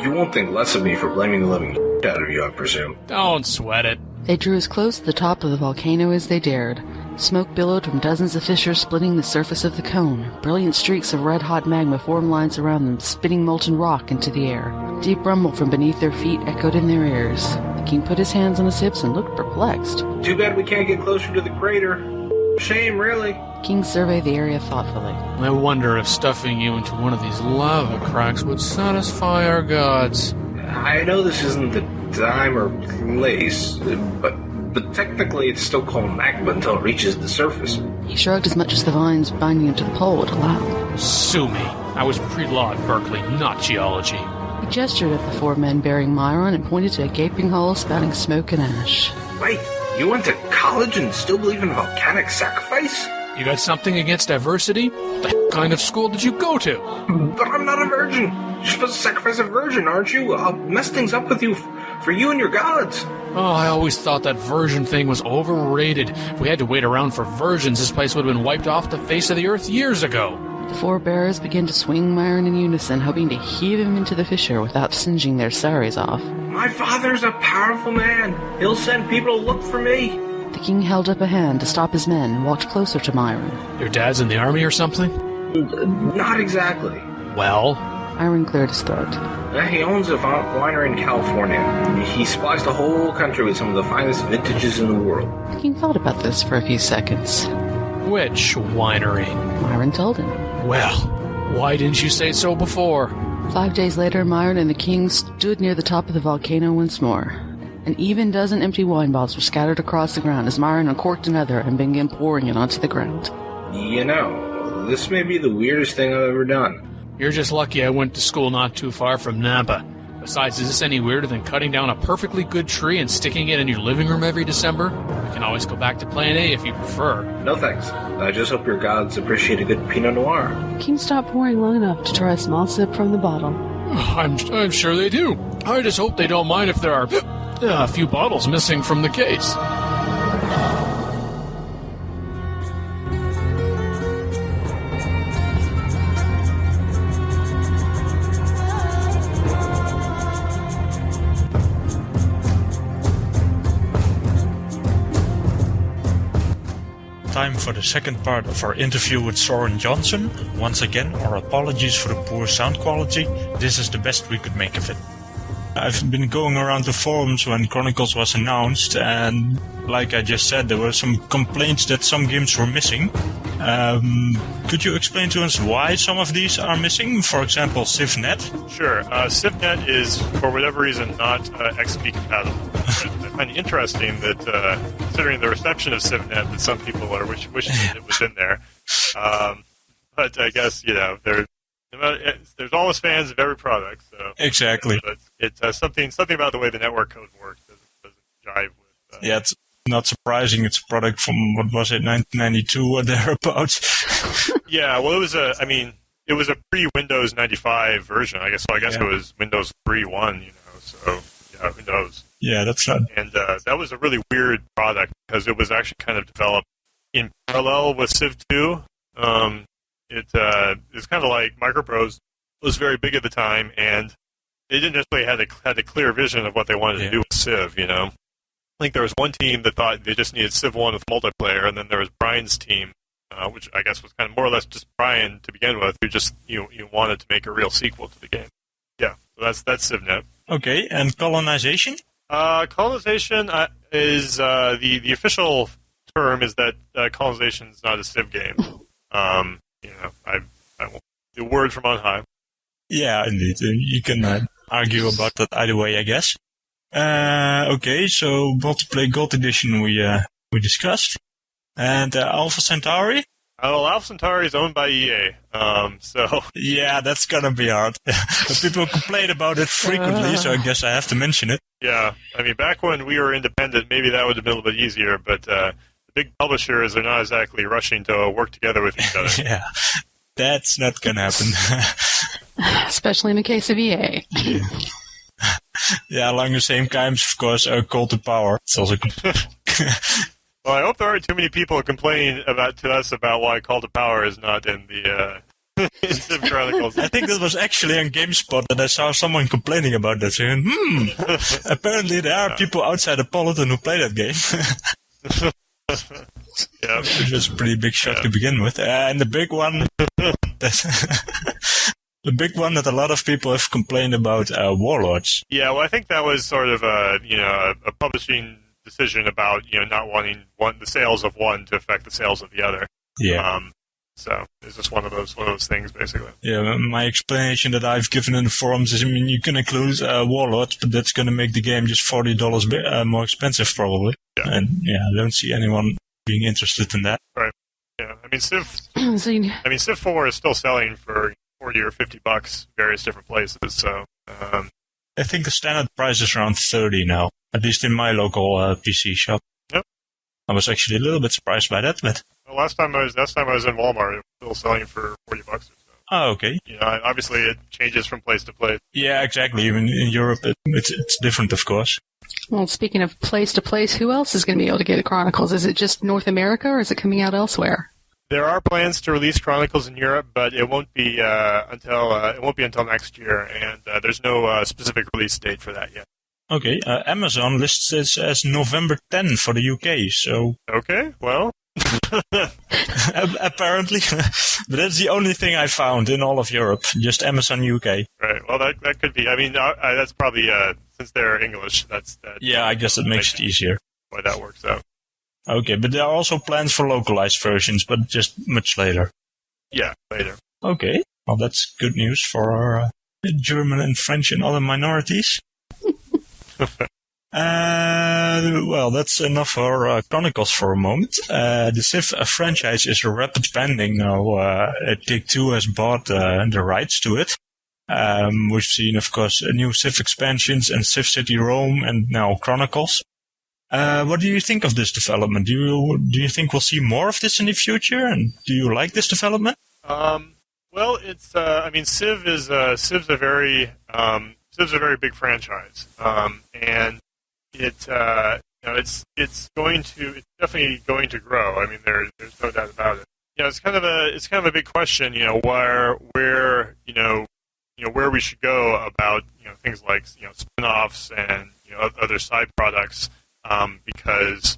You won't think less of me for blaming the living out of you, I presume. Don't sweat it. They drew as close to the top of the volcano as they dared. Smoke billowed from dozens of fissures splitting the surface of the cone. Brilliant streaks of red-hot magma formed lines around them, spitting molten rock into the air. Deep rumble from beneath their feet echoed in their ears. The king put his hands on his hips and looked perplexed. Too bad we can't get closer to the crater. Shame, really. King surveyed the area thoughtfully. I wonder if stuffing you into one of these lava cracks would satisfy our gods. I know this isn't the time or place, but technically it's still called magma until it reaches the surface. He shrugged as much as the vines binding him to the pole would allow. Sue me. I was pre-law at Berkeley, not geology. He gestured at the 4 men bearing Myron and pointed to a gaping hole spouting smoke and ash. Wait, you went to college and still believe in volcanic sacrifice? You got something against diversity? What the kind of school did you go to? But I'm not a virgin. You're supposed to sacrifice a virgin, aren't you? I'll mess things up with you for you and your gods. Oh, I always thought that virgin thing was overrated. If we had to wait around for virgins, this place would have been wiped off the face of the earth years ago. The 4 bearers began to swing Myron in unison, hoping to heave him into the fissure without singeing their saris off. My father's a powerful man. He'll send people to look for me. The king held up a hand to stop his men and walked closer to Myron. Your dad's in the army or something? Not exactly. Well? Myron cleared his throat. He owns a winery in California. He supplies the whole country with some of the finest vintages in the world. The king thought about this for a few seconds. Which winery? Myron told him. Well, why didn't you say so before? 5 days later, Myron and the king stood near the top of the volcano once more. An even dozen empty wine bottles were scattered across the ground as Myron uncorked another and began pouring it onto the ground. You know, this may be the weirdest thing I've ever done. You're just lucky I went to school not too far from Napa. Besides, is this any weirder than cutting down a perfectly good tree and sticking it in your living room every December? We can always go back to Plan A if you prefer. No thanks. I just hope your gods appreciate a good Pinot Noir. King stopped pouring long enough to try a small sip from the bottle. I'm sure they do. I just hope they don't mind if there are a few bottles missing from the case. Time for the second part of our interview with Soren Johnson. Once again, our apologies for the poor sound quality. This is the best we could make of it. I've been going around the forums when Chronicles was announced, and like I just said, there were some complaints that some games were missing. Could you explain to us why some of these are missing? For example, CivNet? Sure. CivNet is, for whatever reason, not XP compatible. I find it interesting that, considering the reception of CivNet, that some people are wishing it was in there. But I guess, there's always fans of every product. So Exactly. But it's something about the way the network code works doesn't jive with. Yeah, it's not surprising. It's a product from, 1992 or thereabouts. Yeah, well, it was a pre-Windows 95 version, I guess. So I guess it was Windows 3.1, so, yeah, who knows? Yeah, that's not... And that was a really weird product because it was actually kind of developed in parallel with Civ 2. It's kind of like Microprose was very big at the time, and they didn't necessarily had a clear vision of what they wanted to do with Civ, I think there was one team that thought they just needed Civ 1 with multiplayer, and then there was Brian's team, which I guess was kind of more or less just Brian to begin with, who just you wanted to make a real sequel to the game. Yeah, so that's CivNet. Okay, and colonization? Colonization is the official term is that colonization is not a Civ game. I won't do word from on high. Yeah, indeed. You can argue about that either way, I guess. Okay, so multiplayer Gold Edition we discussed. And Alpha Centauri? Well, Alpha Centauri is owned by EA, so... Yeah, that's gonna be hard. People complain about it frequently, so I guess I have to mention it. Yeah, back when we were independent, maybe that would have been a little bit easier, but the big publishers are not exactly rushing to work together with each other. Yeah, that's not gonna happen. Especially in the case of EA. Yeah, along the same times, of course, Call to Power. It's also... Well, I hope there aren't too many people complaining to us about why Call to Power is not in the Civ Chronicles. I think that was actually on GameSpot that I saw someone complaining about that, saying, apparently there are people outside Apolyton who play that game. Yeah. Which was a pretty big shot to begin with. And the big one... The big one that a lot of people have complained about, Warlords. Yeah, well, I think that was sort of a publishing decision about not wanting the sales of one to affect the sales of the other. Yeah. So it's just one of those things, basically. Yeah, my explanation that I've given in the forums is, you can include Warlords, but that's going to make the game just $40 more expensive, probably. Yeah. And I don't see anyone being interested in that. Right. Yeah. Civ 4 is still selling for $40 or $50 various different places. So I think the standard price is around $30 now, at least in my local PC shop. Yep. I was actually a little bit surprised by that, but last time I was in Walmart, it was still selling for $40 or so. Oh, okay. Obviously it changes from place to place. Yeah, exactly. Even in Europe, it's different, of course. Well, speaking of place to place, who else is going to be able to get it Chronicles? Is it just North America, or is it coming out elsewhere? There are plans to release Chronicles in Europe, but it won't be until next year, and there's no specific release date for that yet. Okay, Amazon lists this as November 10 for the UK, so... Okay, well... Apparently. But that's the only thing I found in all of Europe, just Amazon UK. Right, well, that could be. That's probably, since they're English, that... Yeah, I guess it makes it easier. Why that works out. Okay, but there are also plans for localized versions, but just much later. Yeah, later. Okay, well, that's good news for our German and French and other minorities. Well, that's enough for Chronicles for a moment. The Civ franchise is rapid pending now. Take-Two has bought the rights to it. We've seen, of course, new Civ expansions and Civ City Rome and now Chronicles. What do you think of this development? Do you think we'll see more of this in the future? And do you like this development? Well, it's Civ is Civ's a very big franchise, and it's definitely going to grow. I mean, there's no doubt about it. It's kind of a big question. Where we should go about things like spin-offs and other side products. Because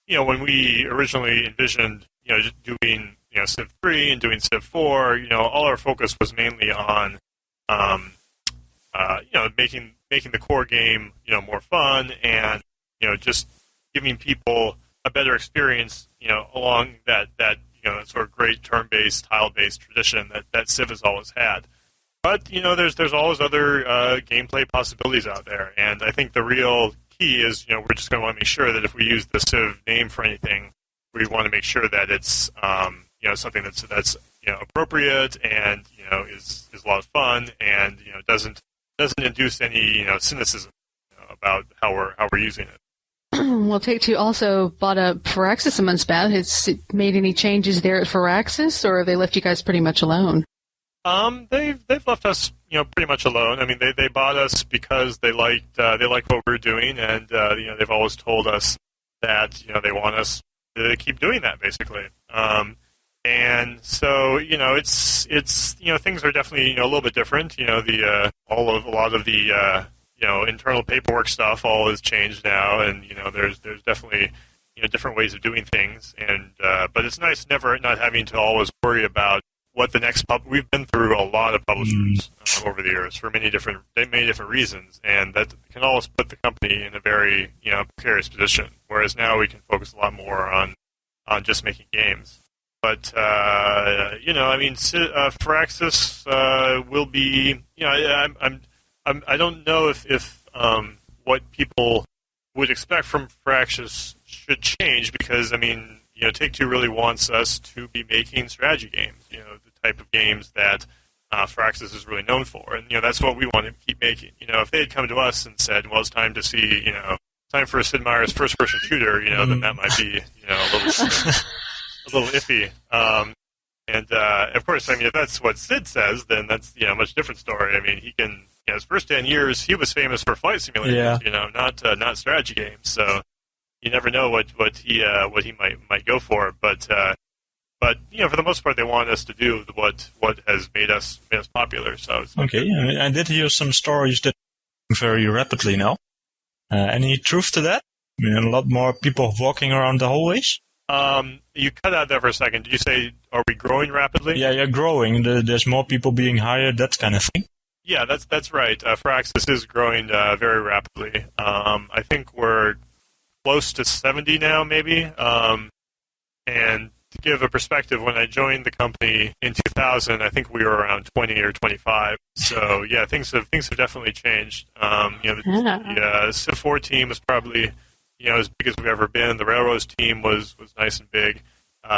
when we originally envisioned just doing Civ 3 and doing Civ 4, all our focus was mainly on making the core game more fun and just giving people a better experience along that that sort of great turn-based, tile-based tradition that Civ has always had. But there's always other gameplay possibilities out there, and I think the real key is we're just going to want to make sure that if we use the Civ name for anything, we want to make sure that it's something that's appropriate and is a lot of fun and doesn't induce any cynicism about how we're using it. Well, Take-Two also bought up Firaxis a month back. Has it made any changes there at Firaxis, or have they left you guys pretty much alone? They've left us pretty much alone. I mean, they bought us because they liked what we were doing, and they've always told us that they want us to keep doing that, basically. And so it's things are definitely a little bit different. A lot of the internal paperwork stuff all has changed now, and there's definitely different ways of doing things, and but it's nice never not having to always worry about what the next we've been through a lot of publishers over the years for many different reasons, and that can always put the company in a very precarious position. Whereas now we can focus a lot more on just making games. But Firaxis will be. I don't know if what people would expect from Firaxis should change, because Take-Two really wants us to be making strategy games. The type of games that Firaxis is really known for, and that's what we want to keep making. If they had come to us and said, "Well, it's time to see, time for Sid Meier's first-person shooter," then that might be a little iffy. Of course, if that's what Sid says, then that's a much different story. He can. His first 10 years, he was famous for flight simulators, not strategy games. So you never know what he might go for. But for the most part, they want us to do what has made us popular. So okay, I did hear some stories that very rapidly now. Any truth to that? A lot more people walking around the hallways. You cut out there for a second. Did you say, are we growing rapidly? Yeah, growing. There's more people being hired, that kind of thing. Yeah, that's right. Firaxis is growing very rapidly. I think we're close to 70 now, maybe. And to give a perspective, when I joined the company in 2000, I think we were around 20 or 25. So yeah, things have definitely changed. The Civ 4 team was probably as big as we've ever been. The Railroads team was nice and big.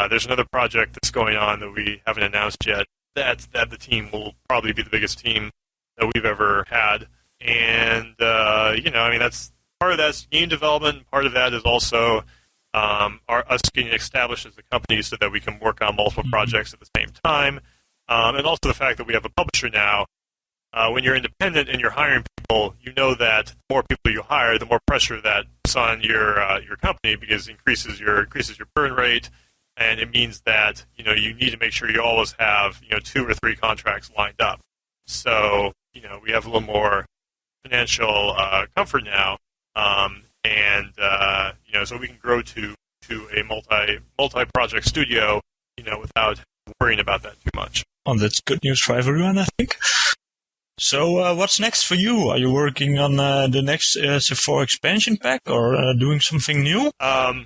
There's another project that's going on that we haven't announced yet. That the team will probably be the biggest team that we've ever had, and that's part of that's game development. Part of that is also us getting established as a company so that we can work on multiple projects at the same time, and also the fact that we have a publisher now. When you're independent and you're hiring people, that the more people you hire, the more pressure that puts on your company, because it increases your burn rate, and it means that you need to make sure you always have 2 or 3 contracts lined up. So we have a little more financial comfort now, so we can grow to a multi-project studio, without worrying about that too much. Oh, that's good news for everyone, I think. So, what's next for you? Are you working on the next Civ 4 expansion pack, or doing something new?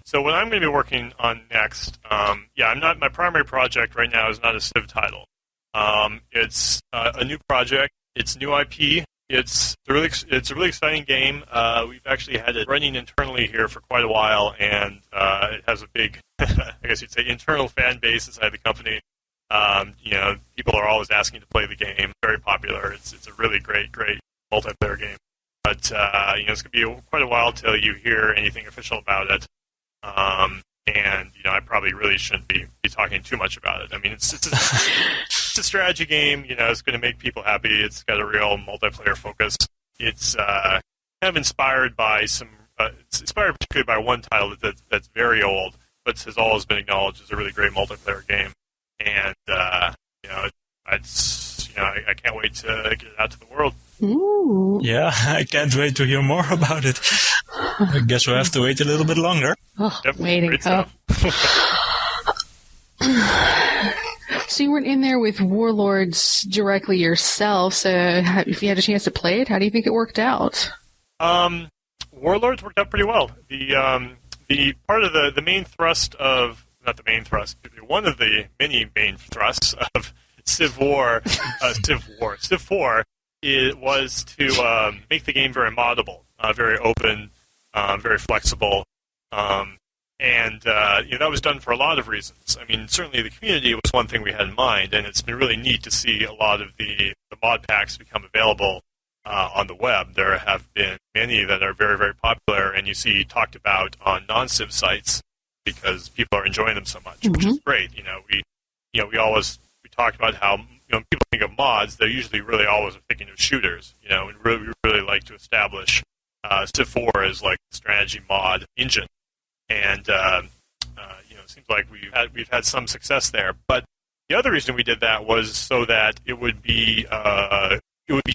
So, what I'm going to be working on next, my primary project right now is not a Civ title. It's a new project. It's new IP. It's a really exciting game. We've actually had it running internally here for quite a while, and it has a big, I guess you'd say, internal fan base inside the company. People are always asking to play the game. Very popular. It's a really great multiplayer game. But it's going to be quite a while till you hear anything official about it. And I probably really shouldn't be talking too much about it. It's a strategy game. It's going to make people happy. It's got a real multiplayer focus. It's kind of inspired by it's inspired particularly by one title that's very old, but has always been acknowledged as a really great multiplayer game. And I can't wait to get it out to the world. Ooh. Yeah, I can't wait to hear more about it. I guess we'll have to wait a little bit longer. Oh, yep, waiting. great stuff. So you weren't in there with Warlords directly yourself, so if you had a chance to play it, how do you think it worked out? Warlords worked out pretty well. The part of the main thrust of not the main thrust, one of the many main thrusts of Civ 4, Civ 4, it was to make the game very moddable, very open, very flexible, and that was done for a lot of reasons. I mean, certainly the community was one thing we had in mind, and it's been really neat to see a lot of the mod packs become available on the web. There have been many that are very, very popular, and you see talked about on non-Civ sites because people are enjoying them so much, which is great. We talked about how people think of mods; they're usually really always thinking of shooters. And we really like to establish Civ 4 as like a strategy mod engine. And it seems like we've had some success there. But the other reason we did that was so that it would be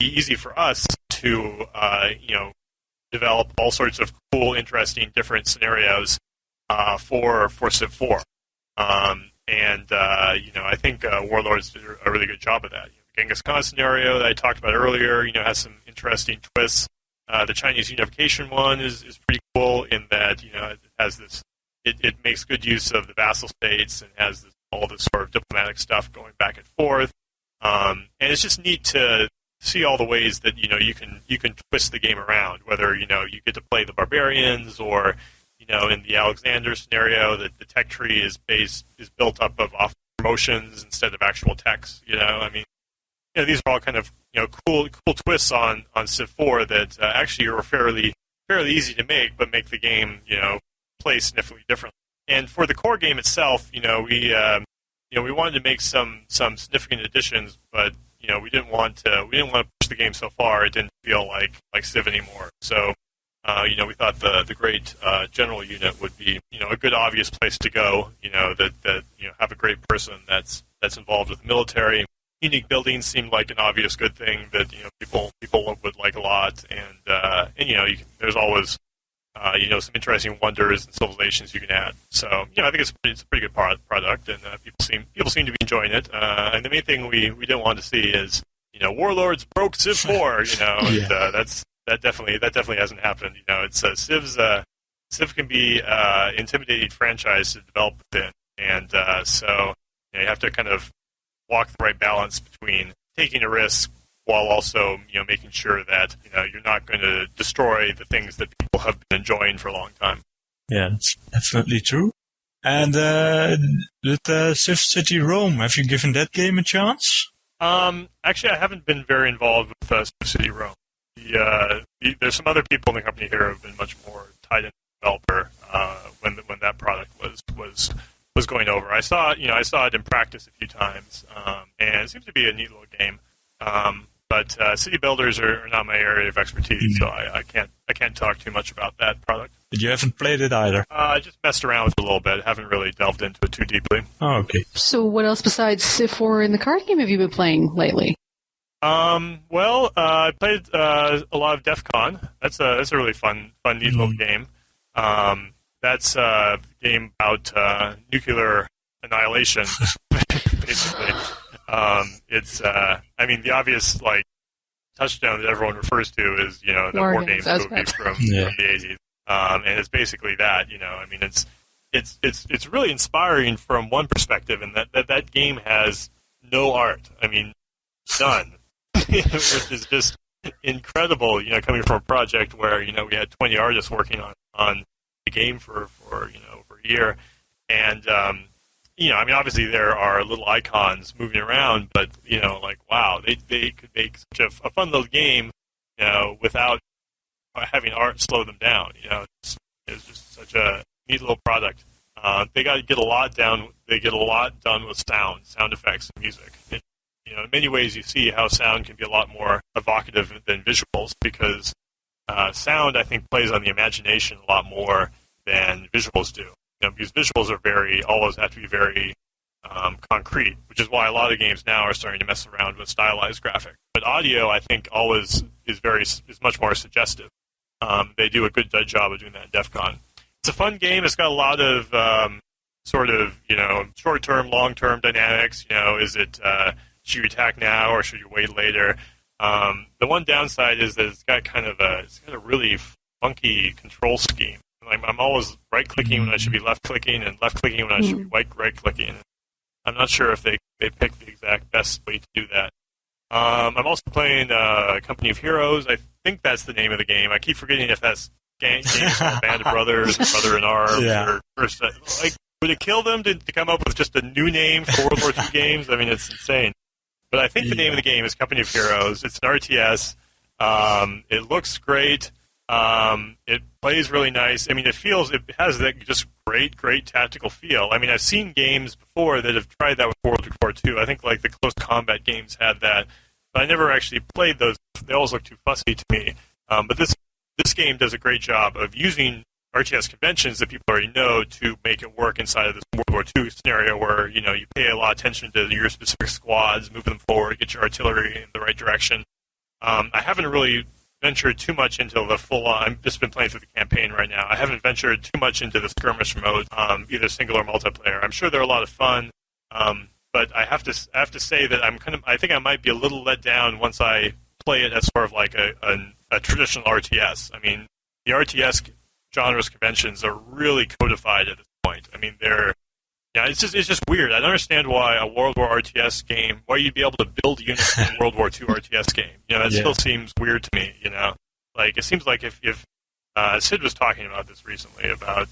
easy for us to develop all sorts of cool, interesting, different scenarios for Civ 4. I think Warlords did a really good job of that. The Genghis Khan scenario that I talked about earlier, has some interesting twists. The Chinese unification one is pretty cool in that it has this. It makes good use of the vassal states and has all this sort of diplomatic stuff going back and forth. And it's just neat to see all the ways that you can twist the game around. Whether you get to play the barbarians, or in the Alexander scenario, that the tech tree is built up of off promotions instead of actual techs. These are all kind of cool twists on Civ 4 that actually are fairly easy to make, but make the game play significantly differently. And for the core game itself, we wanted to make some significant additions, but we didn't want to push the game so far it didn't feel like Civ anymore. So we thought the great general unit would be a good obvious place to go. That have a great person that's involved with the military. Unique buildings seemed like an obvious good thing that people would like a lot, and there's always some interesting wonders and civilizations you can add. So I think it's a pretty good product, and people seem to be enjoying it. And the main thing we didn't want to see is Warlords broke Civ 4. And, that definitely hasn't happened. It's Civ can be intimidating franchise to develop within, and so you have to kind of walk the right balance between taking a risk while also making sure that you're not going to destroy the things that people have been enjoying for a long time. Yeah, that's definitely true. And with Civ City Rome, have you given that game a chance? Actually, I haven't been very involved with Civ City Rome. There's some other people in the company here who have been much more tied into the developer when that product was going over. I saw it in practice a few times, and it seems to be a neat little game. But city builders are not my area of expertise, so I can't talk too much about that product. But you haven't played it either? I just messed around with it a little bit. Haven't really delved into it too deeply. Oh, okay. So what else besides Civ 4 in the card game have you been playing lately? I played a lot of DEF CON. That's a really fun, neat little game. That's a game about nuclear annihilation, basically. It's the obvious touchdown that everyone refers to is the War Games movie from the 80s, and it's basically that. It's really inspiring from one perspective, in that game has no art. None. Which is just incredible, coming from a project where, we had 20 artists working on the game for over a year. And, obviously there are little icons moving around, but, wow, they could make such a fun little game, without having art slow them down. It's just such a neat little product. They got to get a lot done. They get a lot done with sound effects, and music. In many ways, you see how sound can be a lot more evocative than visuals, because sound, I think, plays on the imagination a lot more than visuals do. Because visuals always have to be very concrete, which is why a lot of games now are starting to mess around with stylized graphics. But audio, I think, always is much more suggestive. They do a good job of doing that in DEF CON. It's a fun game. It's got a lot of short-term, long-term dynamics. Is it should you attack now or should you wait later? The one downside is that it's got kind of a really funky control scheme. I'm always right-clicking when I should be left-clicking, and left-clicking when I should be right-clicking. I'm not sure if they picked the exact best way to do that. I'm also playing Company of Heroes. I think that's the name of the game. I keep forgetting if that's games called Band of Brothers, Brother in Arms, or like, would it kill them to come up with just a new name for World War II games? I mean, it's insane. But I think the name of the game is Company of Heroes. It's an RTS. It looks great. It plays really nice. I mean, it has that just great tactical feel. I mean, I've seen games before that have tried that with World War II. I think like the Close Combat games had that, but I never actually played those. They always look too fussy to me. But this game does a great job of using RTS conventions that people already know to make it work inside of this World War II scenario where, you pay a lot of attention to your specific squads, moving them forward, get your artillery in the right direction. I haven't really ventured too much into the full-on. I've just been playing through the campaign right now. I haven't ventured too much into the skirmish mode, either single or multiplayer. I'm sure they're a lot of fun, but I have to say that I think I might be a little let down once I play it as sort of like a traditional RTS. I mean, the RTS genres conventions are really codified at this point. I mean, it's just weird. I don't understand why a World War RTS game, why you'd be able to build units in a World War II RTS game. That still seems weird to me. Like it seems like if Sid was talking about this recently about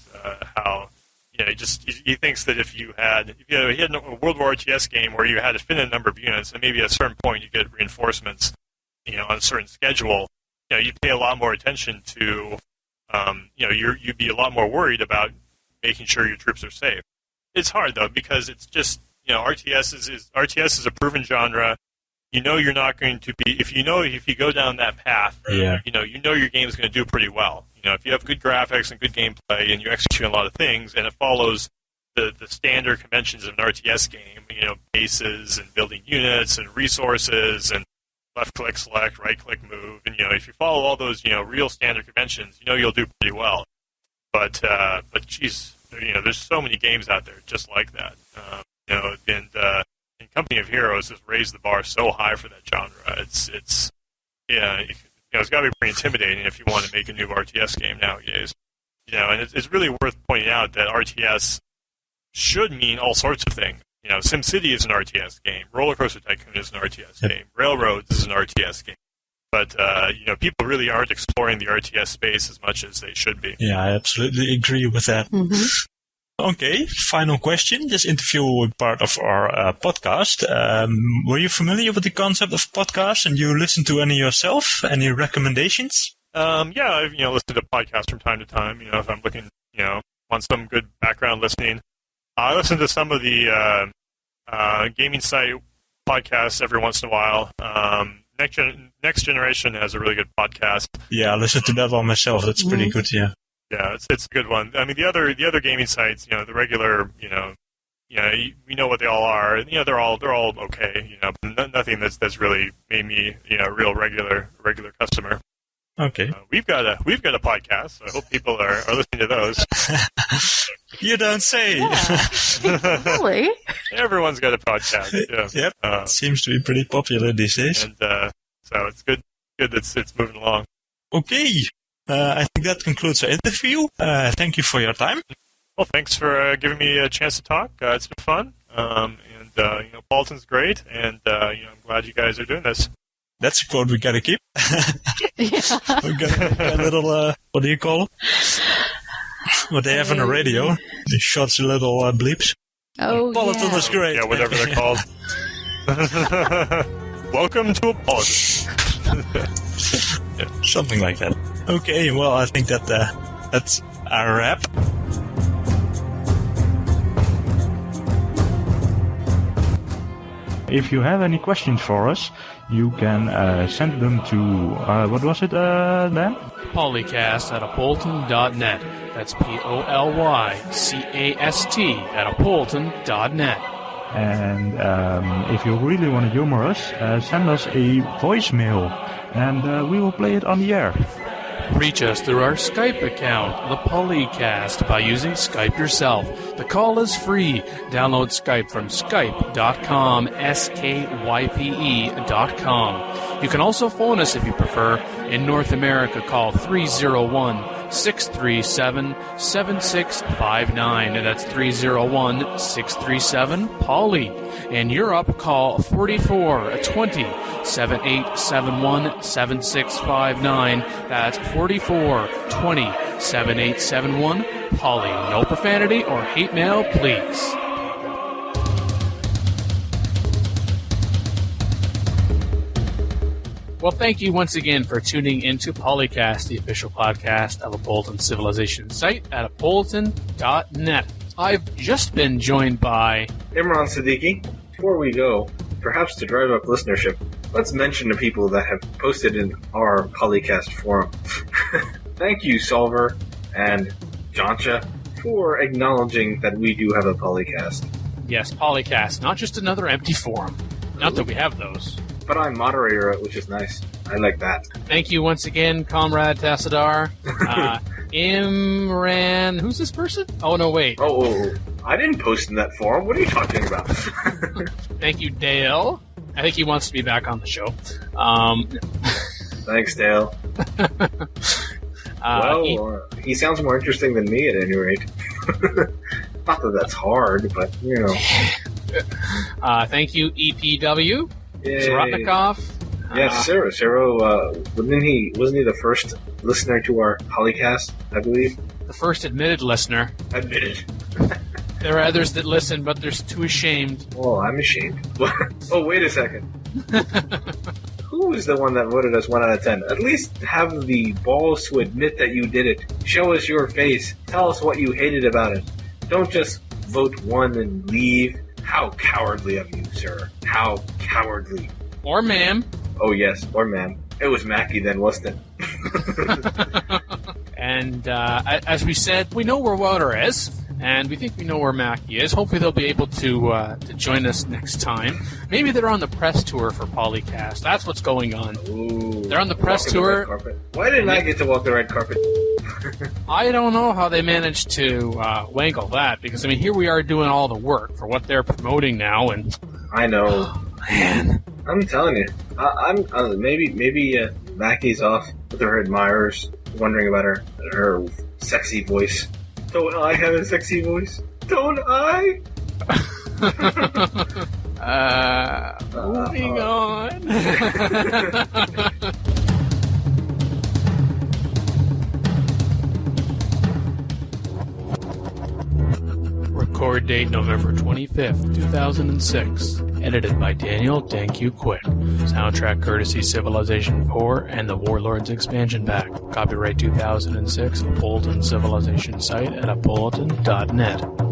how he thinks that if you had a World War RTS game where you had to fit in a number of units and maybe at a certain point you get reinforcements, on a certain schedule, you'd pay a lot more attention to, you'd be a lot more worried about making sure your troops are safe. It's hard though because it's just RTS is a proven genre. You're not going to be if you go down that path. Yeah. Your game is going to do pretty well. If you have good graphics and good gameplay and you execute a lot of things and it follows the standard conventions of an RTS game, bases and building units and resources and left click select, right click move, and if you follow all those real standard conventions, you'll do pretty well. But geez, there's so many games out there just like that. And Company of Heroes has raised the bar so high for that genre. It's got to be pretty intimidating if you want to make a new RTS game nowadays. And it's really worth pointing out that RTS should mean all sorts of things. SimCity is an RTS game. Roller Coaster Tycoon is an RTS game. Railroads is an RTS game. But, people really aren't exploring the RTS space as much as they should be. Yeah, I absolutely agree with that. Mm-hmm. Okay, final question. This interview will be part of our podcast. Were you familiar with the concept of podcast and you listen to any yourself? Any recommendations? Yeah, I've, listened to podcasts from time to time. If I'm looking, want some good background listening. I listen to some of the gaming site podcasts every once in a while. Next Generation has a really good podcast. Yeah, I listened to that one myself. That's pretty good. Yeah. Yeah, it's a good one. I mean, the other gaming sites, the regular, we know what they all are. They're all okay. But nothing that's really made me, a real regular customer. Okay. We've got a podcast. So I hope people are listening to those. You don't say. Yeah. Really? Everyone's got a podcast. Yeah. Yep. Seems to be pretty popular these days. And so it's good that it's moving along. Okay. I think that concludes our interview. Thank you for your time. Well, thanks for giving me a chance to talk. It's been fun. Apolyton's great, and I'm glad you guys are doing this. That's a quote we gotta keep. Yeah. We got a little, what do you call it? What they have on the radio. They shots a little bleeps. Oh, Apolyton is great. Yeah, whatever they're called. Welcome to Apolyton. Yeah, something like that. Okay, well, I think that's a wrap. If you have any questions for us, you can send them to, what was it, Dan? PolyCast at Apolyton.net. That's PolyCast at Apolyton.net. And if you really want to humor us, send us a voicemail, and we will play it on the air. Reach us through our Skype account, the PolyCast, by using Skype yourself. The call is free. Download Skype from skype.com, SKYPE.com. You can also phone us if you prefer. In North America, call 301-637-7659. That's 301-637-POLY. In Europe, call 44-20-7871-7659. That's 44-20-7871-POLY. No profanity or hate mail, please. Well, thank you once again for tuning into PolyCast, the official podcast of Apolyton Civilization Site at apolyton.net. I've just been joined by Imran Siddiqui. Before we go, perhaps to drive up listenership, let's mention the people that have posted in our PolyCast forum. Thank you, Solver and Jancha, for acknowledging that we do have a PolyCast. Yes, PolyCast, not just another empty forum. Not that we have those. But I'm moderator, which is nice. I like that. Thank you once again, Comrade Tassadar. Imran... Who's this person? Oh, no, wait. Oh, I didn't post in that forum. What are you talking about? Thank you, Dale. I think he wants to be back on the show. Thanks, Dale. He sounds more interesting than me at any rate. Not that that's hard, but, you know. Thank you, EPW. Yay. Zratnikov. Yes, Ciro, wasn't he the first listener to our PolyCast, I believe? The first admitted listener. Admitted. There are others that listen, but they're too ashamed. Oh, I'm ashamed. Oh, wait a second. Who is the one that voted us 1 out of 10? At least have the balls to admit that you did it. Show us your face. Tell us what you hated about it. Don't just vote 1 and leave. How cowardly of you, sir. How cowardly. Or ma'am. Oh, yes, or ma'am. It was Mackie then, wasn't it? And as we said, we know where Wouter is, and we think we know where Mackie is. Hopefully they'll be able to join us next time. Maybe they're on the press tour for PolyCast. That's what's going on. Ooh, they're on the press tour. Why didn't I get to walk the red carpet? I don't know how they managed to wangle that, because, I mean, here we are doing all the work for what they're promoting now, and... I know. Man. I'm telling you. Maybe Mackie's off with her admirers, wondering about her sexy voice. Don't I have a sexy voice? Don't I? Moving on. Record date November 25th, 2006. Edited by Daniel DanQ Quick. Soundtrack courtesy Civilization 4 and the Warlords expansion pack. Copyright 2006, Apolyton Civilization Site at apolyton.net.